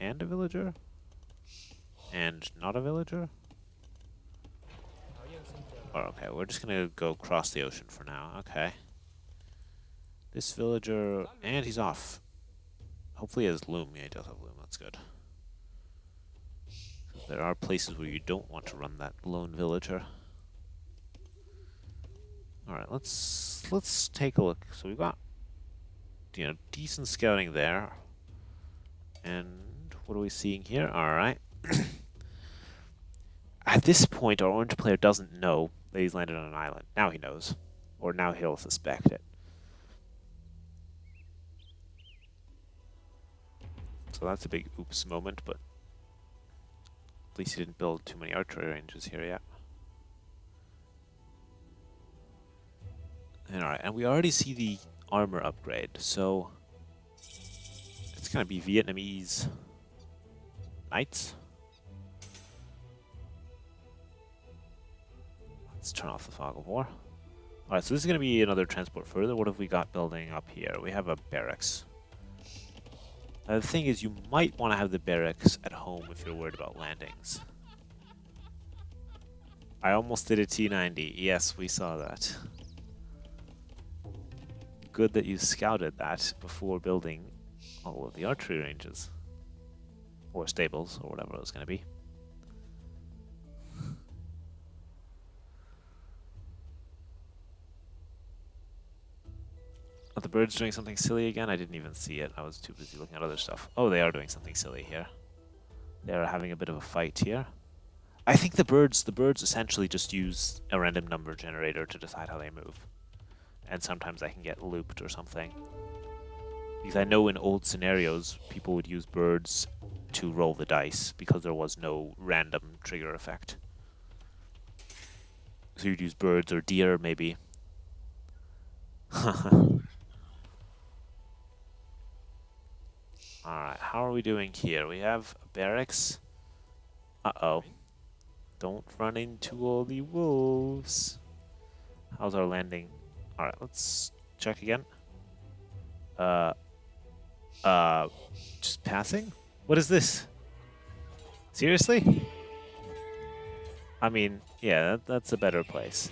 and a villager and not a villager. Oh, okay, we're just going to go across the ocean for now. Okay. This villager, and he's off. Hopefully he has loom. Yeah, he does have loom. That's good. There are places where you don't want to run that lone villager. All right, let's take a look. So we've got, you know, decent scouting there. And what are we seeing here? All right. At this point, our orange player doesn't know that he's landed on an island. Now he knows. Or now he'll suspect it. So that's a big oops moment, but At least he didn't build too many archery ranges here yet. And alright, and we already see the armor upgrade, so it's gonna be Vietnamese knights. Let's turn off the fog of war. Alright, so this is gonna be another transport further. What have we got building up here? We have a barracks. The thing is, you might want to have the barracks at home if you're worried about landings. I almost did a T90. Yes, we saw that. Good that you scouted that before building all of the archery ranges. Or stables, or whatever it was going to be. Are the birds doing something silly again? I didn't even see it. I was too busy looking at other stuff. Oh, they are doing something silly here. They are having a bit of a fight here. I think the birds essentially just use a random number generator to decide how they move. And sometimes I can get looped or something. Because I know in old scenarios, people would use birds to roll the dice because there was no random trigger effect. So you'd use birds or deer, maybe. Alright, how are we doing here? We have a barracks. Uh-oh. Don't run into all the wolves. How's our landing? Alright, let's check again. Just passing? What is this? Seriously? I mean, yeah, that's a better place.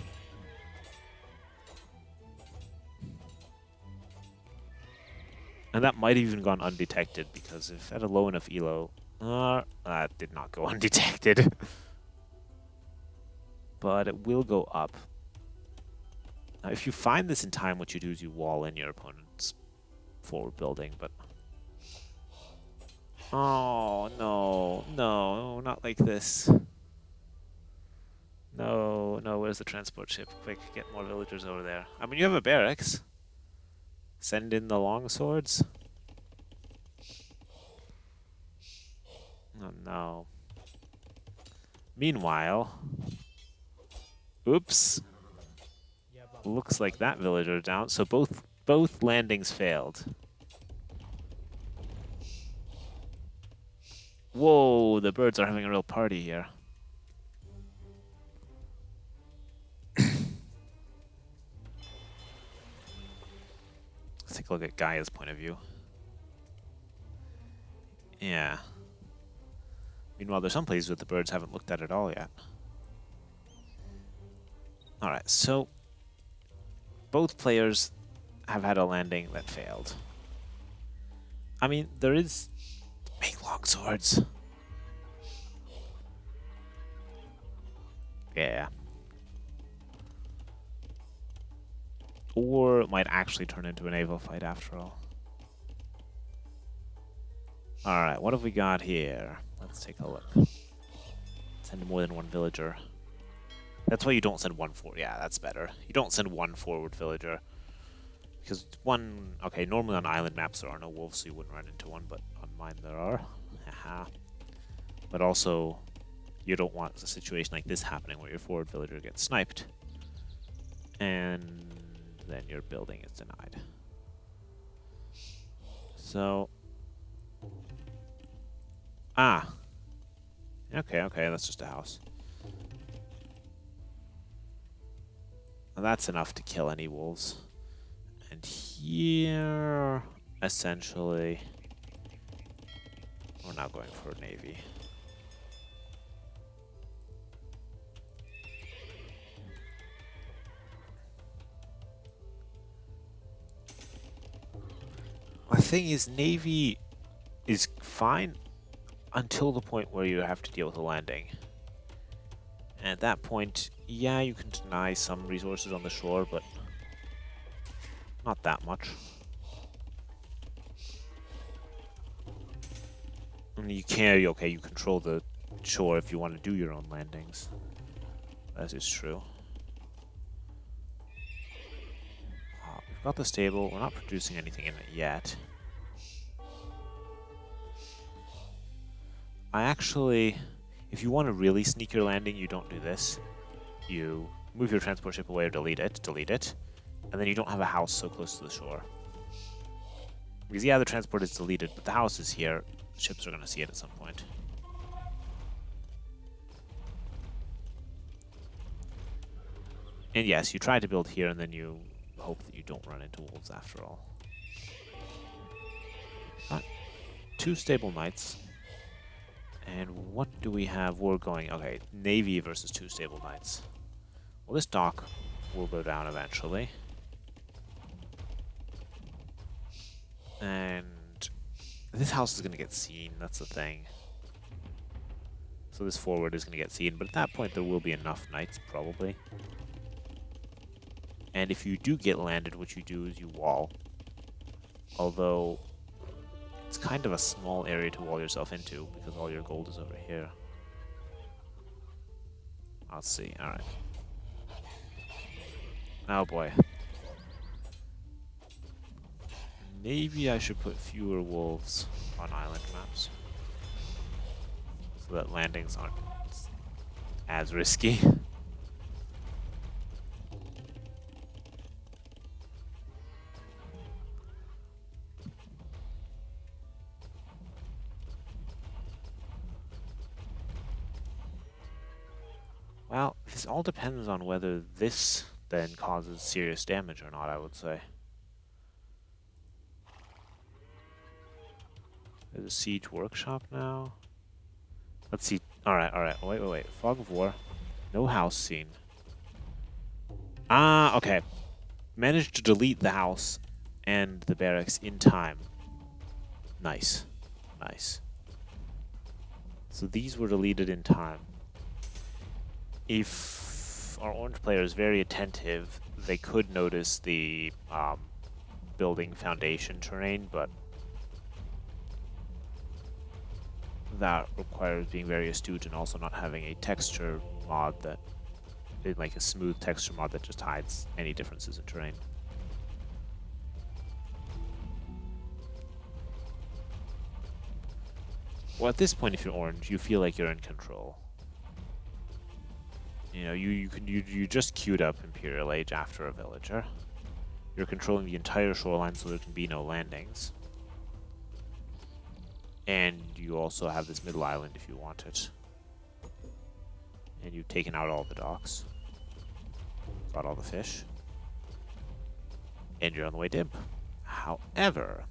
And that might have even gone undetected, because if at a low enough elo... that did not go undetected. But it will go up. Now, if you find this in time, what you do is you wall in your opponent's forward building, but... Oh, no. No, not like this. No, no, where's the transport ship? Quick, get more villagers over there. I mean, you have a barracks. Send in the long swords. Oh, no. Meanwhile... Oops. Looks like that villager down. So both landings failed. Whoa, the birds are having a real party here. Let's take a look at Gaia's point of view. Yeah. Meanwhile, there's some places that the birds haven't looked at all yet. Alright, so both players have had a landing that failed. I mean, there is... Make long swords. Yeah. Or it might actually turn into a naval fight after all. Alright, what have we got here? Let's take a look. Send more than one villager. That's why you don't send one forward. Yeah, that's better. You don't send one forward villager. Because one... Okay, normally on island maps there are no wolves, so you wouldn't run into one, but on mine there are. Haha. But also, you don't want a situation like this happening where your forward villager gets sniped. And then your building is denied. So... Ah. Okay, okay, that's just a house. Well, that's enough to kill any wolves. And here, essentially, we're not going for a navy. The thing is, navy is fine until the point where you have to deal with a landing. And at that point, yeah, you can deny some resources on the shore, but not that much. I mean, you can, okay, you control the shore if you want to do your own landings. That is true. We've got the stable. We're not producing anything in it yet. I actually... If you want to really sneak your landing, you don't do this. You move your transport ship away or delete it, and then you don't have a house so close to the shore. Because yeah, the transport is deleted, but the house is here. Ships are going to see it at some point. And yes, you try to build here, and then you hope that you don't run into wolves after all. But 2 stable knights. And what do we have? We're going, okay, navy versus 2 stable knights. Well, this dock will go down eventually. And this house is going to get seen, that's the thing. So this forward is going to get seen, but at that point there will be enough knights, probably. And if you do get landed, what you do is you wall. Although, it's kind of a small area to wall yourself into, because all your gold is over here. Let's see, alright. Oh boy. Maybe I should put fewer wolves on island maps, so that landings aren't as risky. Well, this all depends on whether this then causes serious damage or not, I would say. There's a siege workshop now. Let's see. Alright. Wait. Fog of war. No house seen. Ah, okay. Managed to delete the house and the barracks in time. Nice. So these were deleted in time. If our orange player is very attentive, they could notice the building foundation terrain, but that requires being very astute and also not having a texture mod that, like a smooth texture mod that just hides any differences in terrain. Well, at this point, if you're orange, you feel like you're in control. You know, you just queued up Imperial Age after a villager. You're controlling the entire shoreline so there can be no landings. And you also have this middle island if you want it. And you've taken out all the docks. Got all the fish. And you're on the way to Imp. However,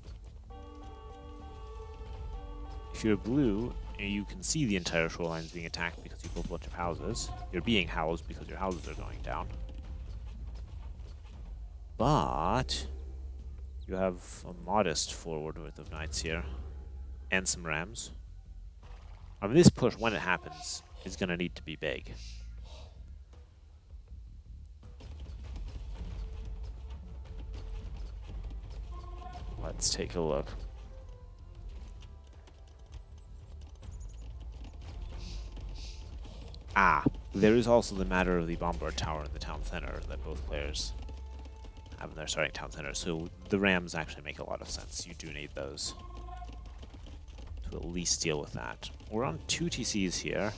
if you're blue, you can see the entire shoreline is being attacked because you built a bunch of houses. You're being housed because your houses are going down. But you have a modest forward worth of knights here. And some rams. I mean, this push, when it happens, is going to need to be big. Let's take a look. There is also the matter of the bombard tower in the town center that both players have in their starting town center. So the rams actually make a lot of sense. You do need those to at least deal with that. We're on 2 TCs here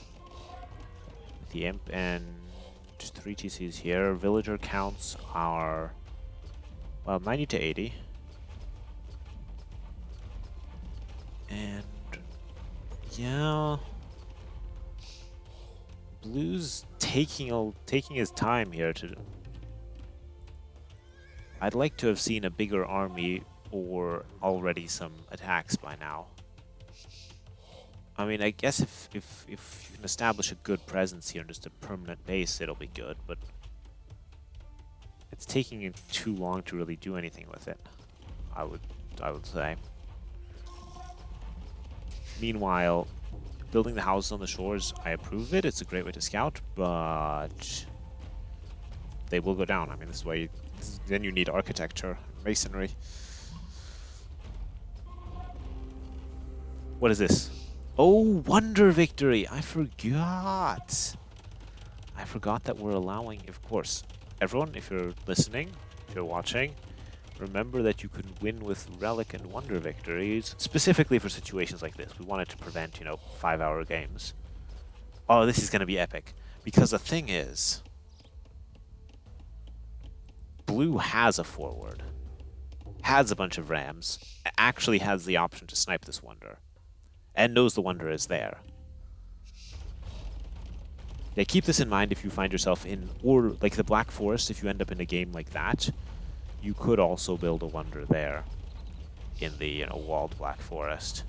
with the Imp and 3 TCs here. Villager counts are, well, 90 to 80. And yeah, Blue's taking his time here to. I'd like to have seen a bigger army or already some attacks by now. I mean, I guess if you can establish a good presence here and just a permanent base, it'll be good, but it's taking it too long to really do anything with it, I would say. Meanwhile, building the houses on the shores, I approve of it. It's a great way to scout, but they will go down. I mean, this is why then you need architecture, masonry. What is this? Oh, Wonder Victory! I forgot! I forgot that we're allowing, of course. Everyone, if you're listening, if you're watching, remember that you can win with Relic and Wonder Victories, specifically for situations like this. We wanted to prevent, 5-hour games. Oh, this is going to be epic. Because the thing is, blue has a forward, has a bunch of rams, actually has the option to snipe this wonder, and knows the wonder is there. Yeah, keep this in mind if you find yourself in, or like the Black Forest, if you end up in a game like that, you could also build a wonder there in the, you know, walled Black Forest.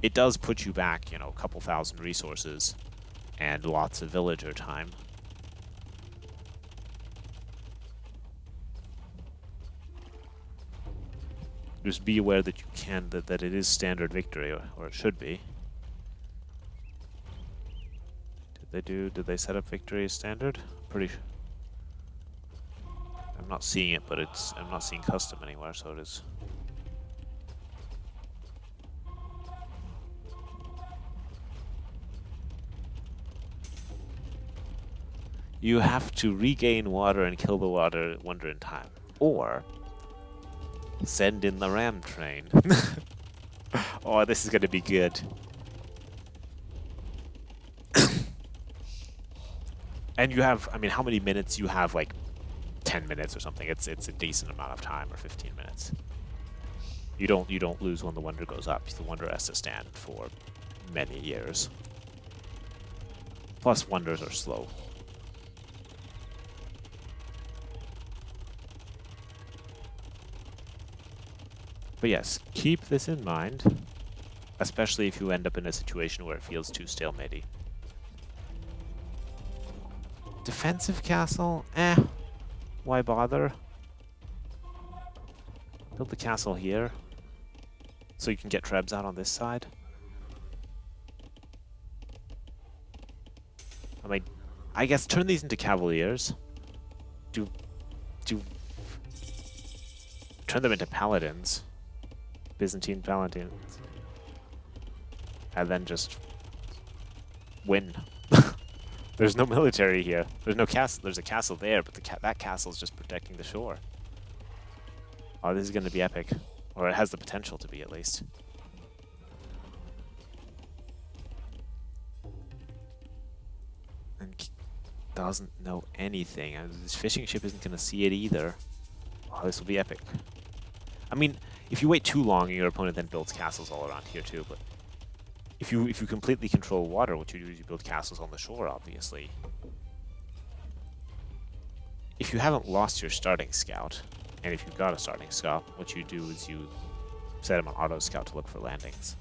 It does put you back, you know, a couple thousand resources and lots of villager time. Just be aware that you can, that it is standard victory, or it should be. Did they set up victory as standard? Pretty sure. I'm not seeing it, but I'm not seeing custom anywhere, so it is. You have to regain water and kill the wonder in time. Or send in the ram train. Oh, this is going to be good. And you have, I mean, how many minutes? You have like 10 minutes or something. It's a decent amount of time, or 15 minutes. You don't lose when the wonder goes up. The wonder has to stand for many years. Plus, wonders are slow. But yes, keep this in mind, especially if you end up in a situation where it feels too stalematey. Defensive castle? Eh. Why bother? Build the castle here, so you can get trebs out on this side. I mean, I guess turn these into cavaliers. Turn them into paladins. Byzantine paladins. And then just win. There's no military here. There's no castle. There's a castle there, but that castle is just protecting the shore. Oh, this is going to be epic. Or it has the potential to be, at least. And doesn't know anything. This fishing ship isn't going to see it either. Oh, this will be epic. I mean, if you wait too long, your opponent then builds castles all around here too, but if you completely control water, what you do is you build castles on the shore, obviously. If you haven't lost your starting scout, and if you've got a starting scout, what you do is you set him on auto scout to look for landings.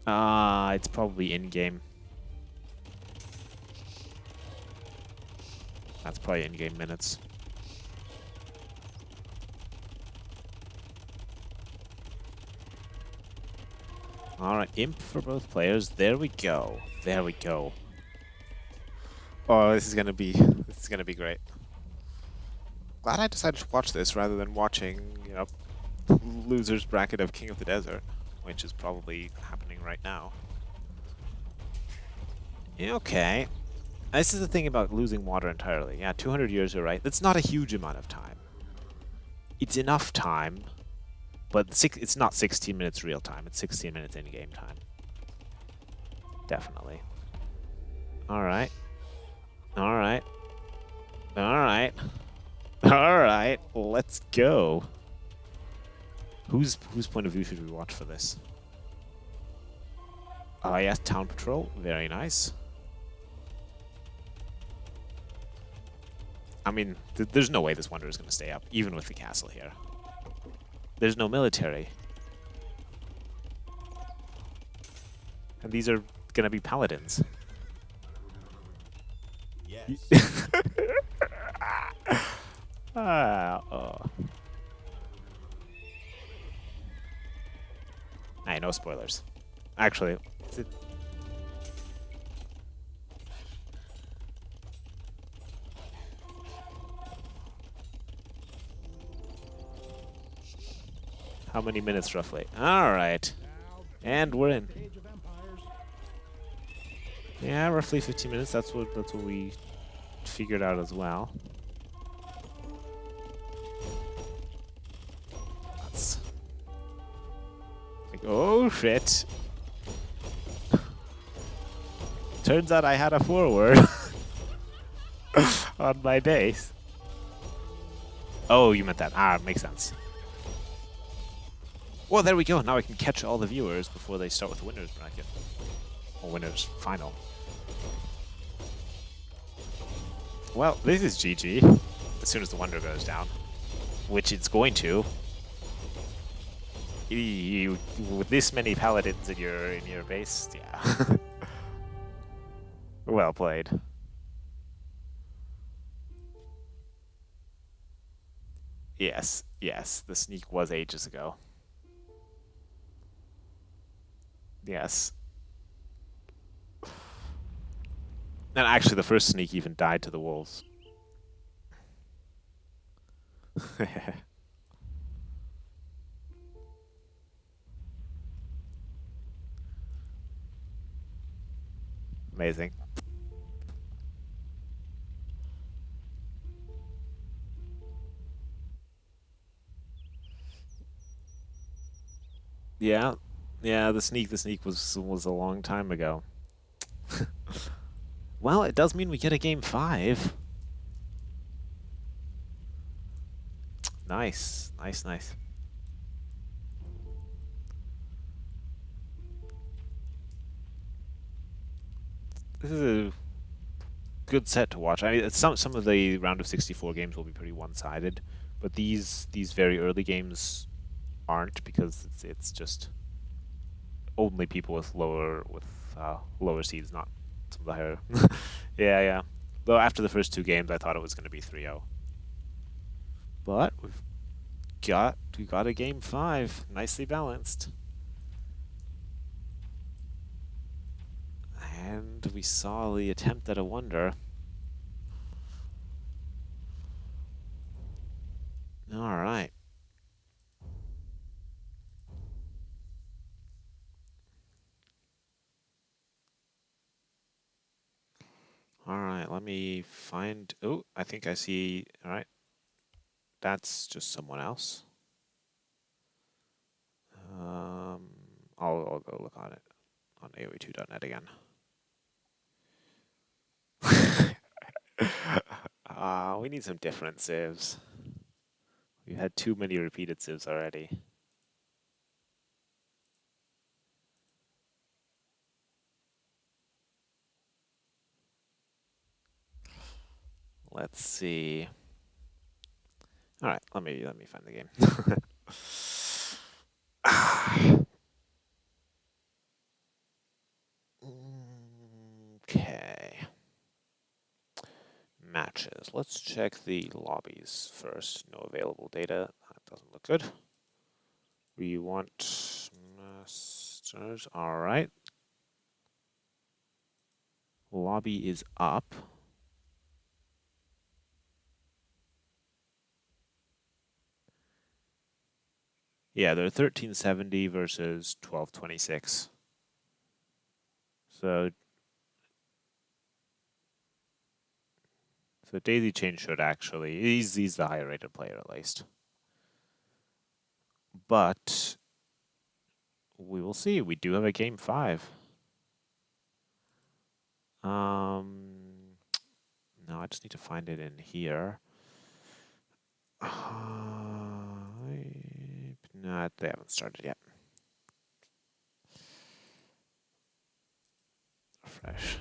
It's probably in-game. That's probably in-game minutes. Alright, imp for both players. There we go. There we go. Oh, this is gonna be great. Glad I decided to watch this rather than watching, you know, loser's bracket of King of the Desert, which is probably happening right now. Okay. This is the thing about losing water entirely. Yeah, 200 years, you're right. That's not a huge amount of time. It's enough time, but it's not 16 minutes real time. It's 16 minutes in-game time. Definitely. Alright. Alright. Alright. Alright. Let's go. Whose point of view should we watch for this? Yes, Town Patrol. Very nice. I mean, there's no way this wonder is going to stay up, even with the castle here. There's no military. And these are going to be paladins. Yes. Hey, no spoilers. Actually, how many minutes roughly? All right, and we're in. Yeah, roughly 15 minutes. That's what we figured out as well. That's like, oh shit. Turns out I had a forward on my base. Oh, you meant that. Ah, makes sense. Well, there we go. Now I can catch all the viewers before they start with the winner's bracket. Or winner's final. Well, this is GG. As soon as the wonder goes down. Which it's going to. With this many paladins in your base, yeah. Well played. Yes, yes, the sneak was ages ago. Yes. And actually, the first sneak even died to the wolves. Amazing. Yeah, yeah. The sneak was a long time ago. Well, it does mean we get a game 5. Nice, nice, nice. This is a good set to watch. I mean, some of the round of 64 games will be pretty one-sided, but these very early games aren't because it's just only people with lower seeds, not some of the higher. Yeah, yeah. Though after the first 2 games, I thought it was going to be 3-0. But we got a game 5, nicely balanced. And we saw the attempt at a wonder. All right. All right, let me find... Oh, I think I see... All right. That's just someone else. I'll go look on it on AOE2.net again. We need some different civs. We've had too many repeated civs already. Let's see. All right, let me find the game. Okay. Matches. Let's check the lobbies first. No available data. That doesn't look good. We want masters. All right. Lobby is up. Yeah, they're 1370 versus 1226. So DaisyChain should actually he's the higher rated player at least. But we will see. We do have a game 5. No, I just need to find it in here. No, they haven't started yet. Refresh.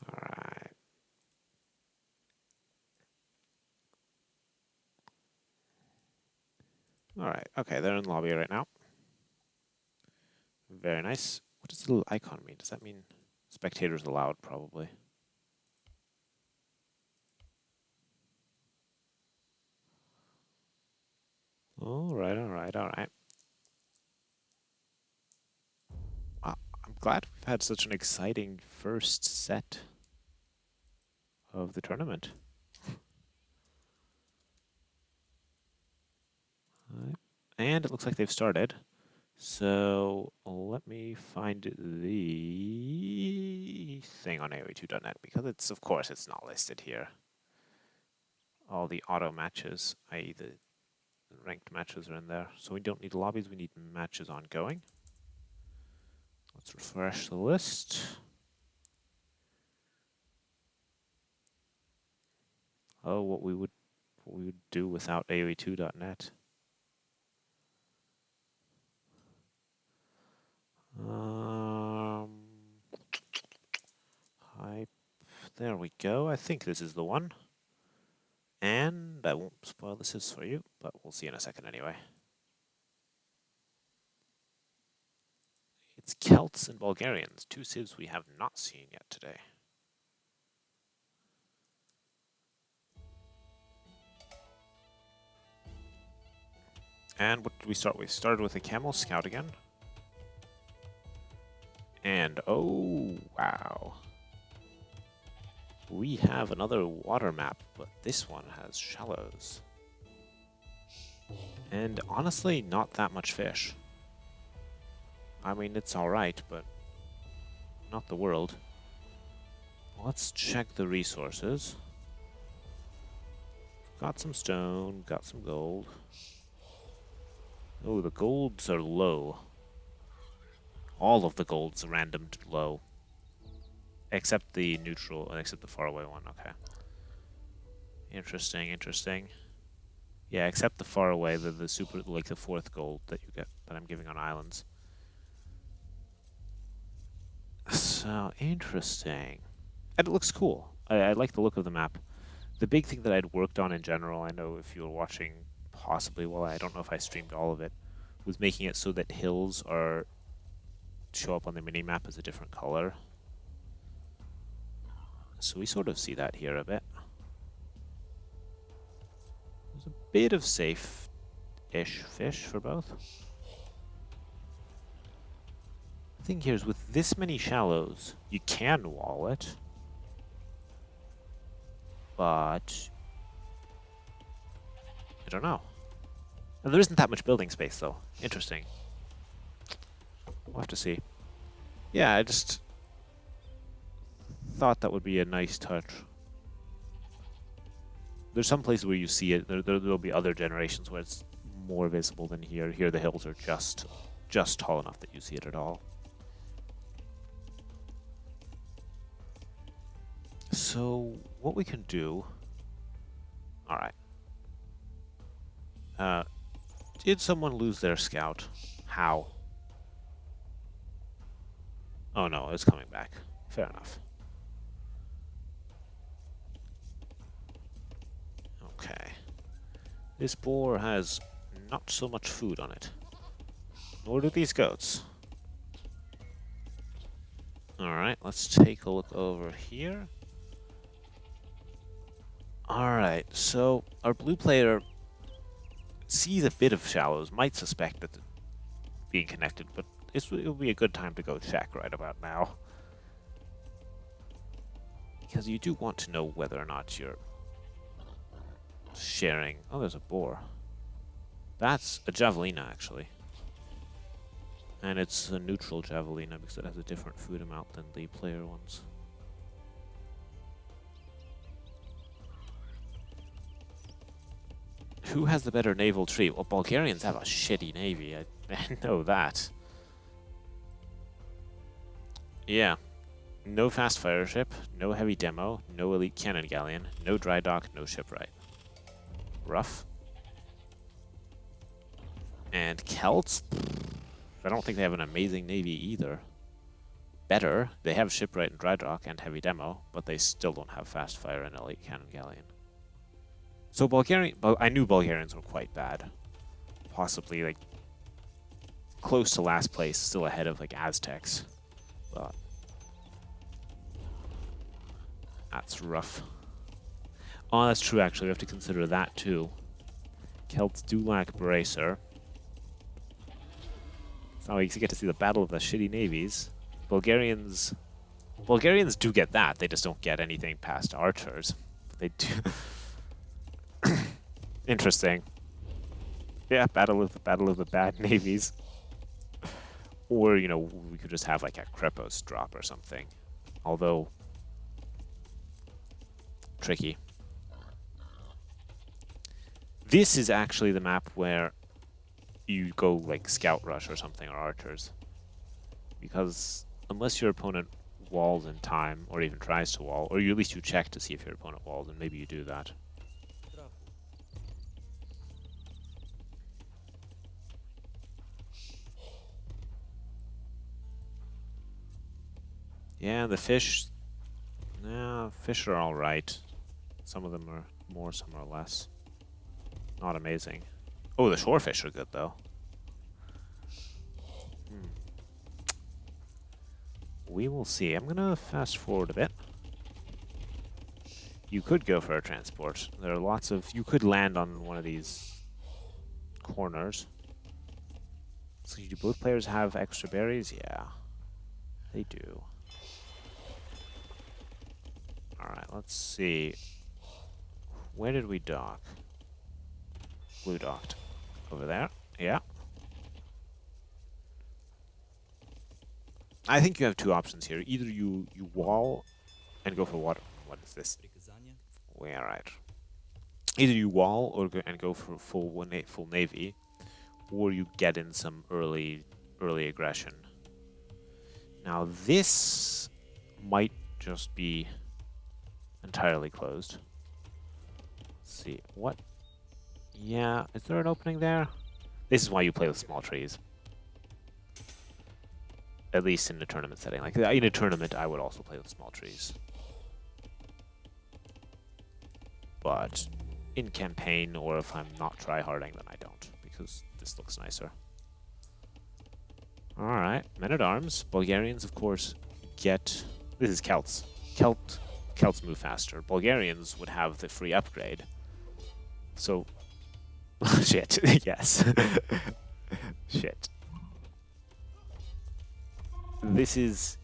All right. All right. Okay, they're in the lobby right now. Very nice. What does the little icon mean? Does that mean spectators allowed, probably? All right, all right, all right. I'm glad we've had such an exciting first set of the tournament. And it looks like they've started. So let me find the thing on AOE2.net because it's, of course, it's not listed here. All the auto matches, i.e. the Ranked matches are in there. So we don't need lobbies, we need matches ongoing. Let's refresh the list. Oh, what we would do without AoE2.net. Hype. There we go. I think this is the one. And I won't spoil this is for you, but we'll see in a second anyway. It's Celts and Bulgarians, two civs we have not seen yet today. And what did we start with? We started with a camel scout again. And oh, wow. We have another water map, but this one has shallows. And honestly, not that much fish. I mean, it's alright, but not the world. Let's check the resources. Got some stone, got some gold. Oh, the golds are low. All of the golds are randomed low. Except the neutral, except the faraway one, okay. Interesting, interesting. Yeah, except the faraway, the super, like the 4th gold that you get, that I'm giving on islands. So, interesting. And it looks cool. I like the look of the map. The big thing that I'd worked on in general, I know if you were watching possibly, well, I don't know if I streamed all of it, was making it so that hills are show up on the minimap as a different color. So we sort of see that here a bit. There's a bit of safe-ish fish for both. The thing here is with this many shallows, you can wall it. But I don't know. And there isn't that much building space though. Interesting. We'll have to see. Yeah, I just thought that would be a nice touch. There's some places where you see it. There'll be other generations where it's more visible than here. Here the hills are just tall enough that you see it at all. So what we can do... Alright. Did someone lose their scout? How? Oh no, it's coming back. Fair enough. Okay. This boar has not so much food on it. Nor do these goats. Alright, let's take a look over here. Alright, so our blue player sees a bit of shallows, might suspect that being connected, but it'll be a good time to go check right about now. Because you do want to know whether or not you're sharing... Oh, there's a boar. That's a javelina, actually. And it's a neutral javelina because it has a different food amount than the player ones. Who has the better naval tree? Well, Bulgarians have a shitty navy. I know that. Yeah. No fast fire ship, no heavy demo, no elite cannon galleon, no dry dock, no shipwright. Rough. And Celts? I don't think they have an amazing navy either. Better, they have shipwright and dry dock and heavy demo, but they still don't have fast fire and elite cannon galleon. So I knew Bulgarians were quite bad. Possibly like close to last place, still ahead of like Aztecs. But that's rough. Oh, that's true actually, we have to consider that too. Celts do lack bracer. So you get to see the battle of the shitty navies. Bulgarians do get that, they just don't get anything past archers. They do. Interesting. Yeah, battle of the bad navies. Or, you know, we could just have like a Krepos drop or something. Although tricky. This is actually the map where you go like Scout Rush or something, or Archers. Because unless your opponent walls in time, or even tries to wall, or at least you check to see if your opponent walls, and maybe you do that. Yeah, the fish... Yeah, fish are alright. Some of them are more, some are less. Not amazing. Oh, the shore fish are good, though. We will see. I'm gonna fast forward a bit. You could go for a transport. There are lots of... You could land on one of these corners. So do both players have extra berries? Yeah, they do. Alright, let's see. Where did we dock? Blue docked. Over there. Yeah. I think you have two options here. Either you wall and go for water. What is this? We are right. Either you wall or go for full navy, or you get in some early aggression. Now this might just be entirely closed. Let's see what. Yeah, is there an opening there? This is why you play with small trees. At least in a tournament setting. Like in a tournament, I would also play with small trees. But in campaign, or if I'm not tryharding, then I don't, because this looks nicer. Alright, men-at-arms. Bulgarians, of course, get... This is Celts. Celts move faster. Bulgarians would have the free upgrade. So... Shit, yes. Shit. This is...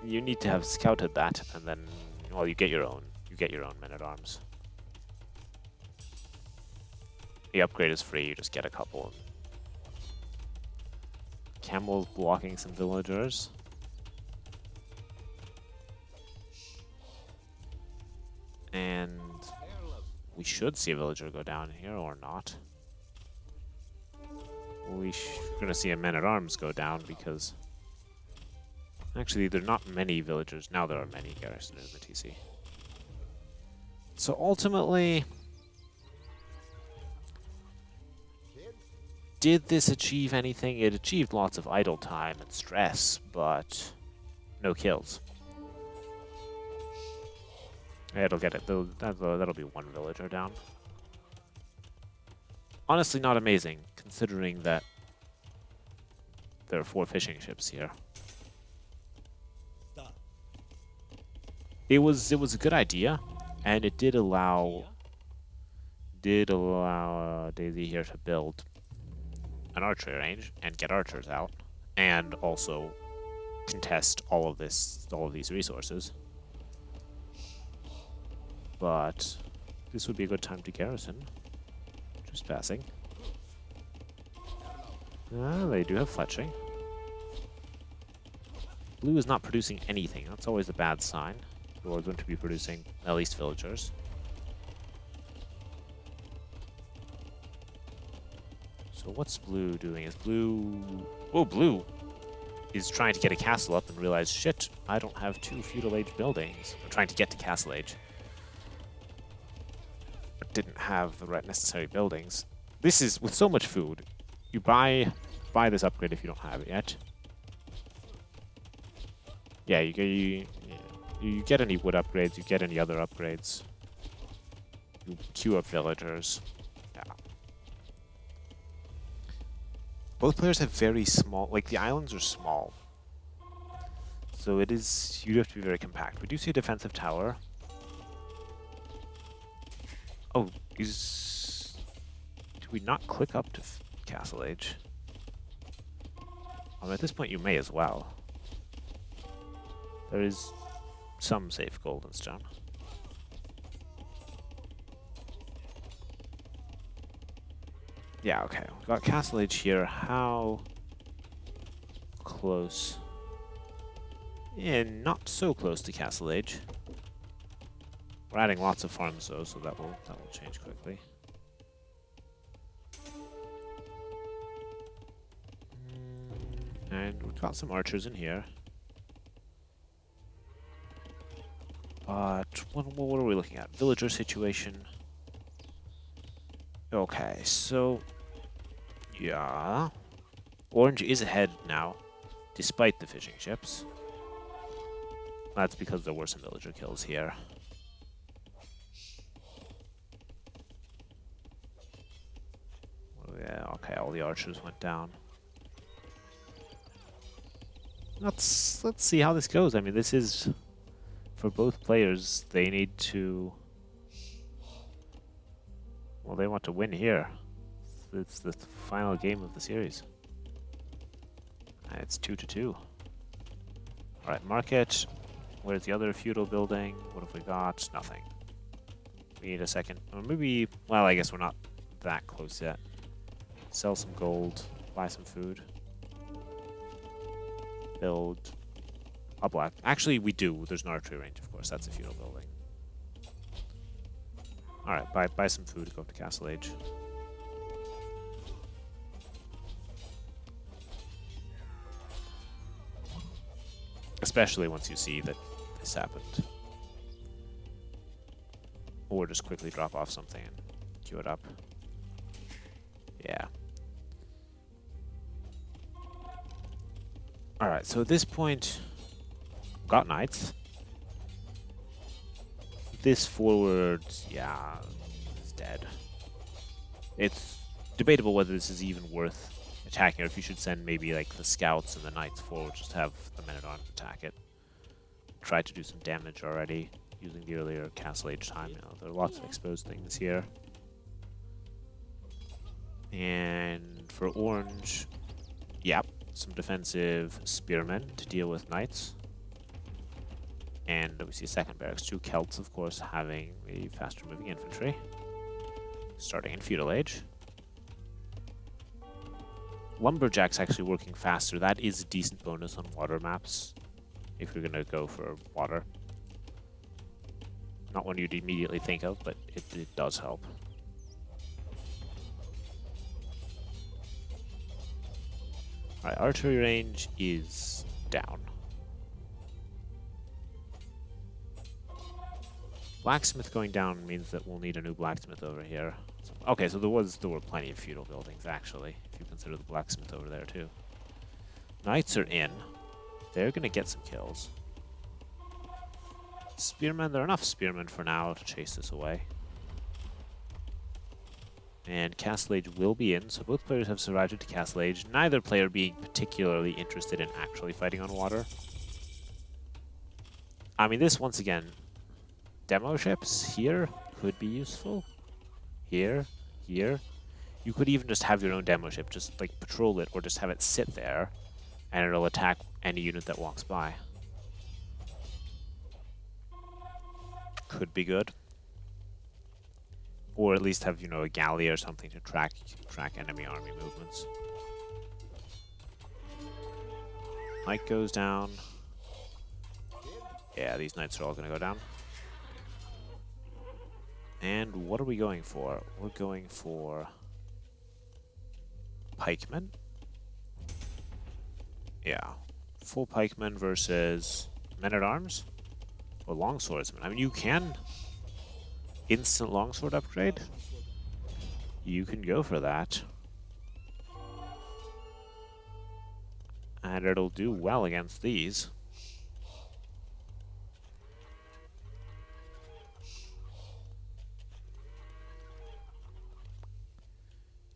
You need to have scouted that, and then... Well, you get your own. You get your own men-at-arms. The upgrade is free, you just get a couple. Camels blocking some villagers. And we should see a villager go down here, or not. We're gonna see a men-at-arms go down because... Actually, there are not many villagers. Now there are many garrisoned in the TC. So ultimately... Did this achieve anything? It achieved lots of idle time and stress, but no kills. Yeah, it'll get it. That'll be one villager down. Honestly, not amazing, considering that there are 4 fishing ships here. It was a good idea, and it did allow Daisy here to build an archery range and get archers out, and also contest all of these resources. But this would be a good time to garrison. Just passing. They do have fletching. Blue is not producing anything. That's always a bad sign. You're going to be producing at least villagers. So what's blue doing? Is blue... Oh, blue is trying to get a castle up and realize, shit, I don't have 2 feudal age buildings. I'm trying to get to castle age. But didn't have the right necessary buildings. This is, with so much food, you buy this upgrade if you don't have it yet. Yeah, you get any wood upgrades, you get any other upgrades. You queue up villagers. Yeah. Both players have very small, like the islands are small. So it is, you have to be very compact. We do see a defensive tower. Oh, do we not click up to Castle Age? At this point you may as well. There is some safe golden stone. Yeah, okay. We've got Castle Age here. How close? Yeah, not so close to Castle Age. We're adding lots of farms though, so that will change quickly. And we've got some archers in here. But what are we looking at? Villager situation. Okay, so yeah. Orange is ahead now, despite the fishing ships. That's because there were some villager kills here. Oh, yeah, okay, all the archers went down. Let's see how this goes. I mean, this is for both players. They need to. Well, they want to win here. It's the final game of the series. It's 2-2. All right, market. Where's the other feudal building? What have we got? Nothing. We need a second, or maybe. Well, I guess we're not that close yet. Sell some gold. Buy some food. Build a black. Actually, we do. There's an archery range, of course. That's a feudal building. All right, buy some food. Go up to Castle Age. Especially once you see that this happened. Or just quickly drop off something and queue it up. Yeah. Alright, so at this point, got knights. This forward, yeah, is dead. It's debatable whether this is even worth attacking, or if you should send maybe like the scouts and the knights forward, just have the men-at-arms attack it. Try to do some damage already, using the earlier Castle Age time. You know, there are lots of exposed things here. And for orange, yep, some defensive spearmen to deal with knights. And we see a second barracks, 2 Celts, of course, having the faster moving infantry. Starting in feudal age. Lumberjack's actually working faster. That is a decent bonus on water maps, if you're going to go for water. Not one you'd immediately think of, but it does help. Alright, archery range is down. Blacksmith going down means that we'll need a new blacksmith over here. So, okay, so there were plenty of feudal buildings, actually, if you consider the blacksmith over there, too. Knights are in. They're going to get some kills. Spearmen, there are enough spearmen for now to chase this away. And Castle Age will be in, so both players have survived to Castle Age, neither player being particularly interested in actually fighting on water. I mean, this, once again, demo ships here could be useful. Here, here. You could even just have your own demo ship, just like patrol it, or just have it sit there, and it'll attack any unit that walks by. Could be good. Or at least have, you know, a galley or something to track enemy army movements. Knight goes down. Yeah, these knights are all going to go down. And what are we going for? We're going for pikemen. Yeah. Full pikemen versus men-at-arms? Or longswordsmen. I mean, you can instant longsword upgrade. You can go for that. And it'll do well against these.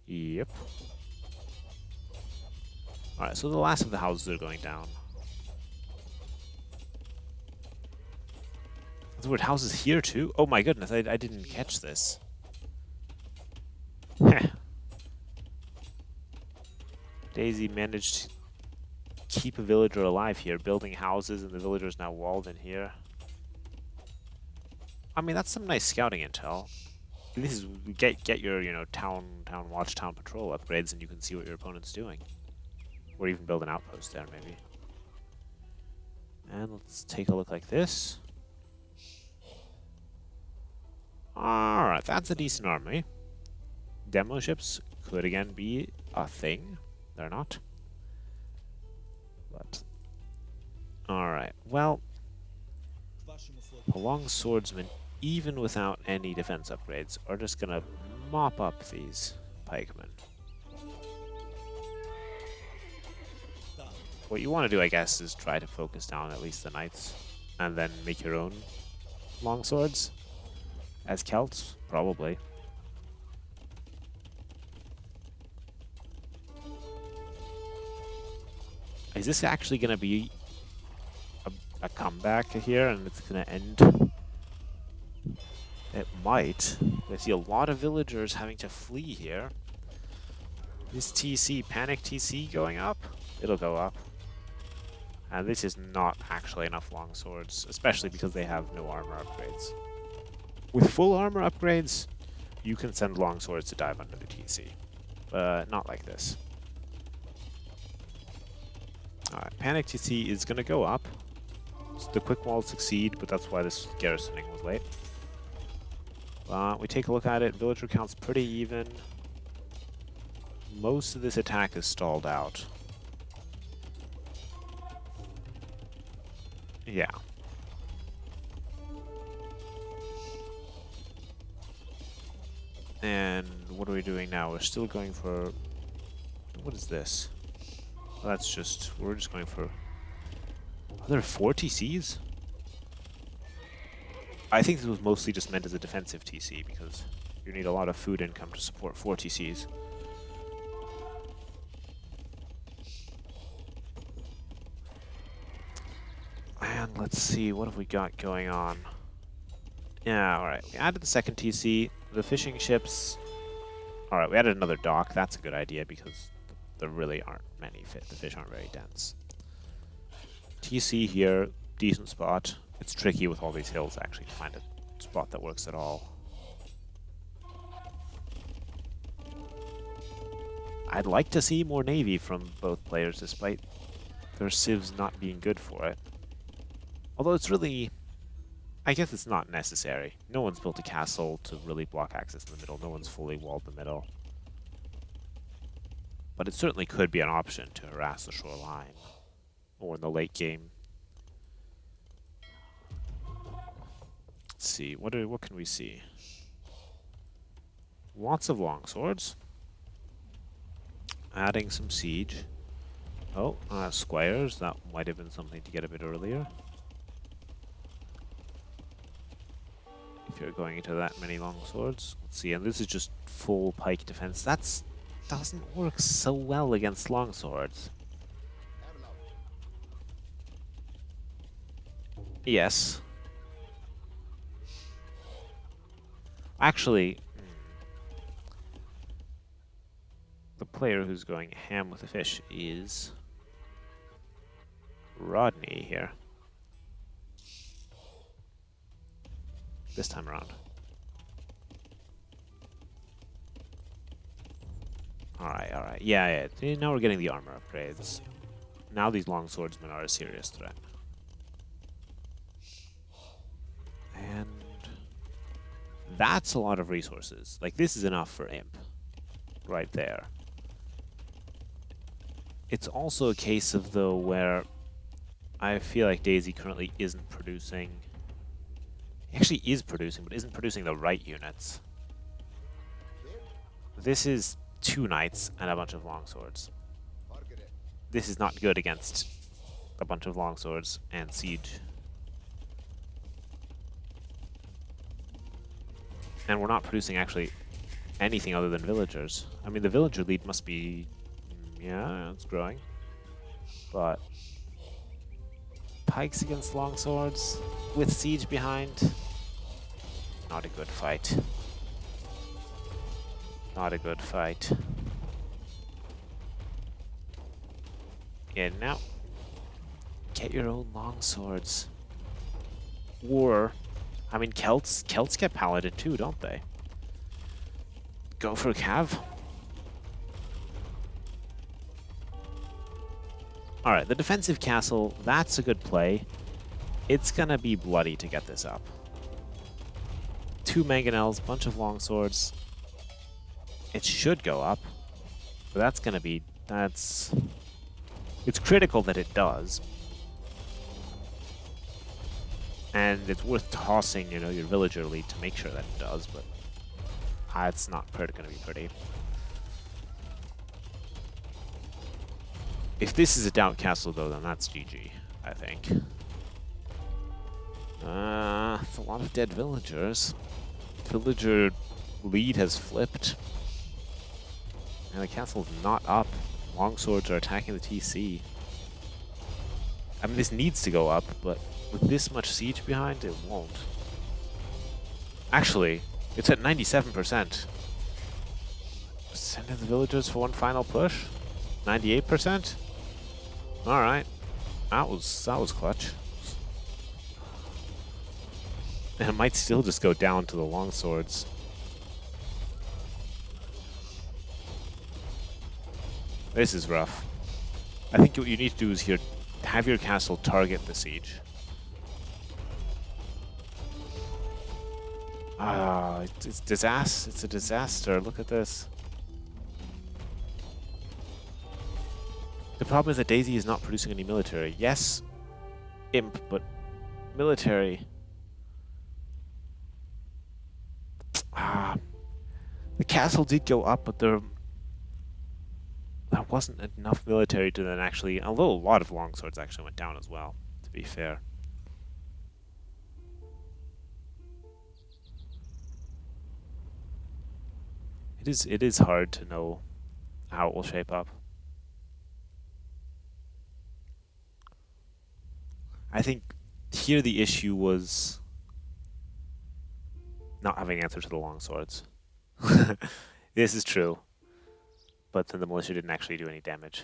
Yep. Alright, so the last of the houses are going down. The word houses here too? Oh my goodness, I didn't catch this. Daisy managed to keep a villager alive here, building houses, and the villager's now walled in here. I mean, that's some nice scouting intel. This is get your, you know, town watch, town patrol upgrades, and you can see what your opponent's doing. Or even build an outpost there, maybe. And let's take a look like this. Alright, that's a decent army. Demo ships could again be a thing. They're not. But alright, well, the long swordsmen, even without any defense upgrades, are just gonna mop up these pikemen. What you want to do, I guess, is try to focus down at least the knights, and then make your own longswords as Celts, probably. Is this actually going to be a comeback here, and it's going to end? It might. I see a lot of villagers having to flee here. This TC, panic TC going up? It'll go up. And this is not actually enough longswords, especially because they have no armor upgrades. With full armor upgrades, you can send longswords to dive under the TC. But not like this. Alright, panic TC is going to go up. So the quick walls succeed, but that's why this garrisoning was late. We take a look at it. Villager count's pretty even. Most of this attack is stalled out. Yeah. And what are we doing now? We're still going for... What is this? Well, that's just... We're just going for... Are there 4 TCs? I think this was mostly just meant as a defensive TC, because you need a lot of food income to support 4 TCs. And let's see, what have we got going on? Yeah, alright. We added the second TC. The fishing ships... Alright, we added another dock. That's a good idea, because there really aren't many the fish aren't very dense. TC here, decent spot. It's tricky with all these hills, actually, to find a spot that works at all. I'd like to see more navy from both players, despite their civs not being good for it. Although it's really... I guess it's not necessary. No one's built a castle to really block access in the middle. No one's fully walled the middle. But it certainly could be an option to harass the shoreline. Or in the late game. Let's see, what can we see? Lots of longswords. Adding some siege. Oh, squares. That might have been something to get a bit earlier. If you're going into that many longswords. Let's see, and this is just full pike defense. That doesn't work so well against longswords. Yes. Actually, the player who's going ham with the fish is Rodney here. This time around. Alright. Yeah. Now we're getting the armor upgrades. Now these longswordsmen are a serious threat. And that's a lot of resources. Like, this is enough for Imp. Right there. It's also a case of, though, where I feel like Daisy currently isn't producing... He actually is producing, but isn't producing the right units. This is 2 knights and a bunch of longswords. This is not good against a bunch of longswords and siege. And we're not producing actually anything other than villagers. I mean, the villager lead must be... Yeah, it's growing. But... Pikes against longswords with siege behind. Not a good fight. Not a good fight. Yeah, now... Get your own longswords. Or... I mean, Celts get paladin too, don't they? Go for a cav. Alright, the defensive castle, that's a good play. It's gonna be bloody to get this up. 2 mangonels, bunch of longswords. It should go up. But that's gonna be... That's... It's critical that it does. And it's worth tossing, you know, your villager lead to make sure that it does, but it's not going to be pretty. If this is a down castle, though, then that's GG, I think. It's a lot of dead villagers. Villager lead has flipped. And the castle's not up. Longswords are attacking the TC. I mean, this needs to go up, but with this much siege behind, it won't. Actually, it's at 97%. Send in the villagers for one final push. 98%. All right, that was clutch. And it might still just go down to the longswords. This is rough. I think what you need to do is here, have your castle target the siege. It's disaster. It's a disaster. Look at this. The problem is that Daisy is not producing any military. Yes, imp, but military. The castle did go up, but there wasn't enough military to then actually... Although a lot of longswords actually went down as well, to be fair. It is hard to know how it will shape up. I think here the issue was not having answer to the longswords. This is true. But then the militia didn't actually do any damage.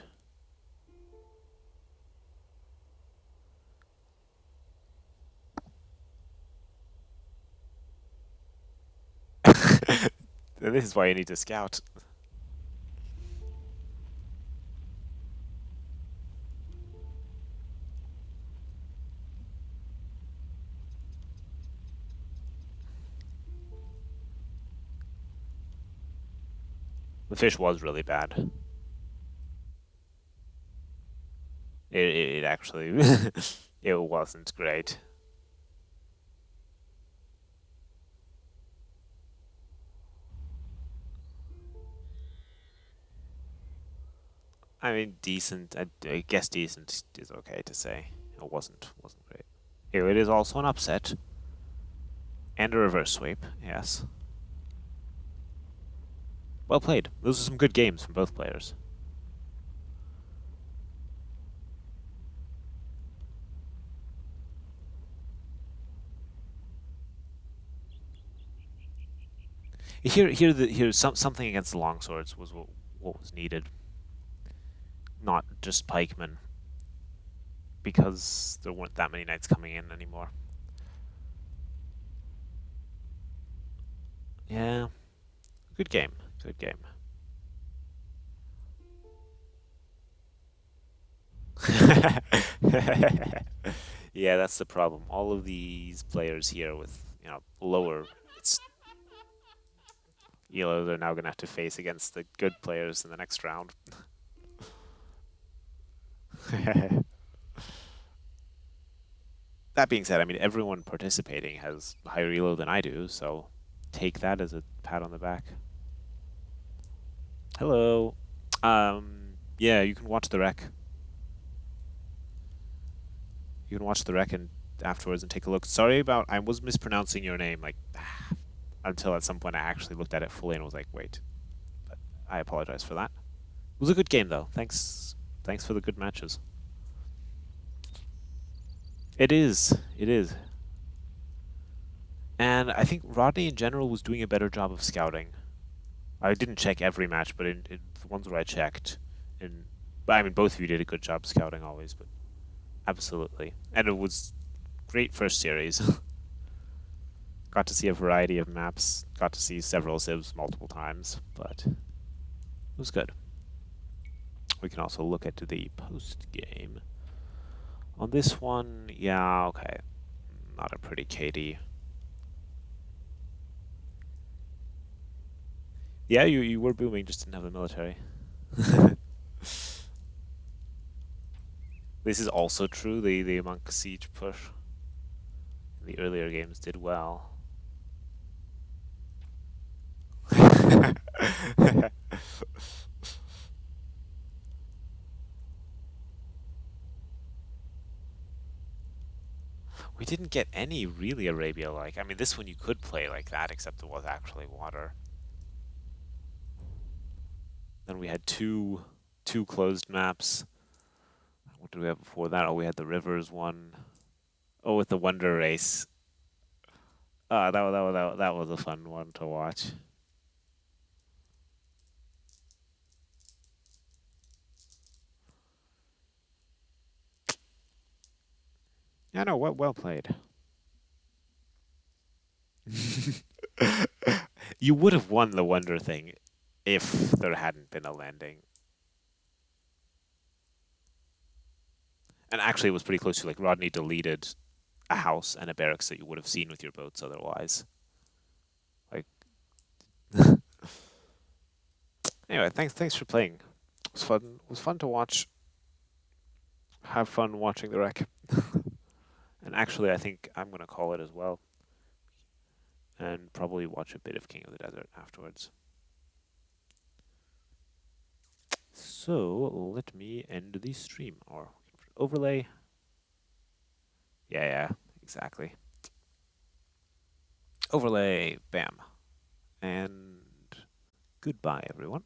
This is why you need to scout. The fish was really bad. It actually... it wasn't great. I mean, decent. I guess decent is okay to say. It wasn't great. Here, it is also an upset. And a reverse sweep, yes. Well played. Those are some good games from both players. Here, something against the longswords was what was needed. Not just pikemen, because there weren't that many knights coming in anymore. Yeah, good game, good game. Yeah, that's the problem. All of these players here with, you know, lower, they're now going to have to face against the good players in the next round. That being said, I mean, everyone participating has higher elo than I do, so take that as a pat on the back. Hello. Yeah, you can watch the rec. You can watch the rec and afterwards and take a look. Sorry about, I was mispronouncing your name, like, until at some point I actually looked at it fully and was like, wait. But I apologize for that. It was a good game, though. Thanks for the good matches. It is. It is. And I think Rodney in general was doing a better job of scouting. I didn't check every match, but in the ones where I checked, but I mean, both of you did a good job scouting always, but absolutely. And it was great first series. Got to see a variety of maps, got to see several civs multiple times, but it was good. We can also look at the post-game. On this one, yeah, okay. Not a pretty KD. Yeah, you were booming, just didn't have the military. This is also true. The Monk Siege push in the earlier games did well. We didn't get any really Arabia-like. I mean, this one you could play like that, except it was actually water. Then we had two closed maps. What did we have before that? Oh, we had the Rivers one. Oh, with the Wonder Race. That was a fun one to watch. Yeah, no, well played. You would have won the Wonder thing if there hadn't been a landing. And actually, it was pretty close to like Rodney deleted a house and a barracks that you would have seen with your boats otherwise. Like, anyway, thanks for playing. It was fun. It was fun to watch. Have fun watching the wreck. And actually, I think I'm gonna call it as well, and probably watch a bit of King of the Desert afterwards. So let me end the stream or overlay. Yeah, exactly. Overlay, bam. And goodbye, everyone.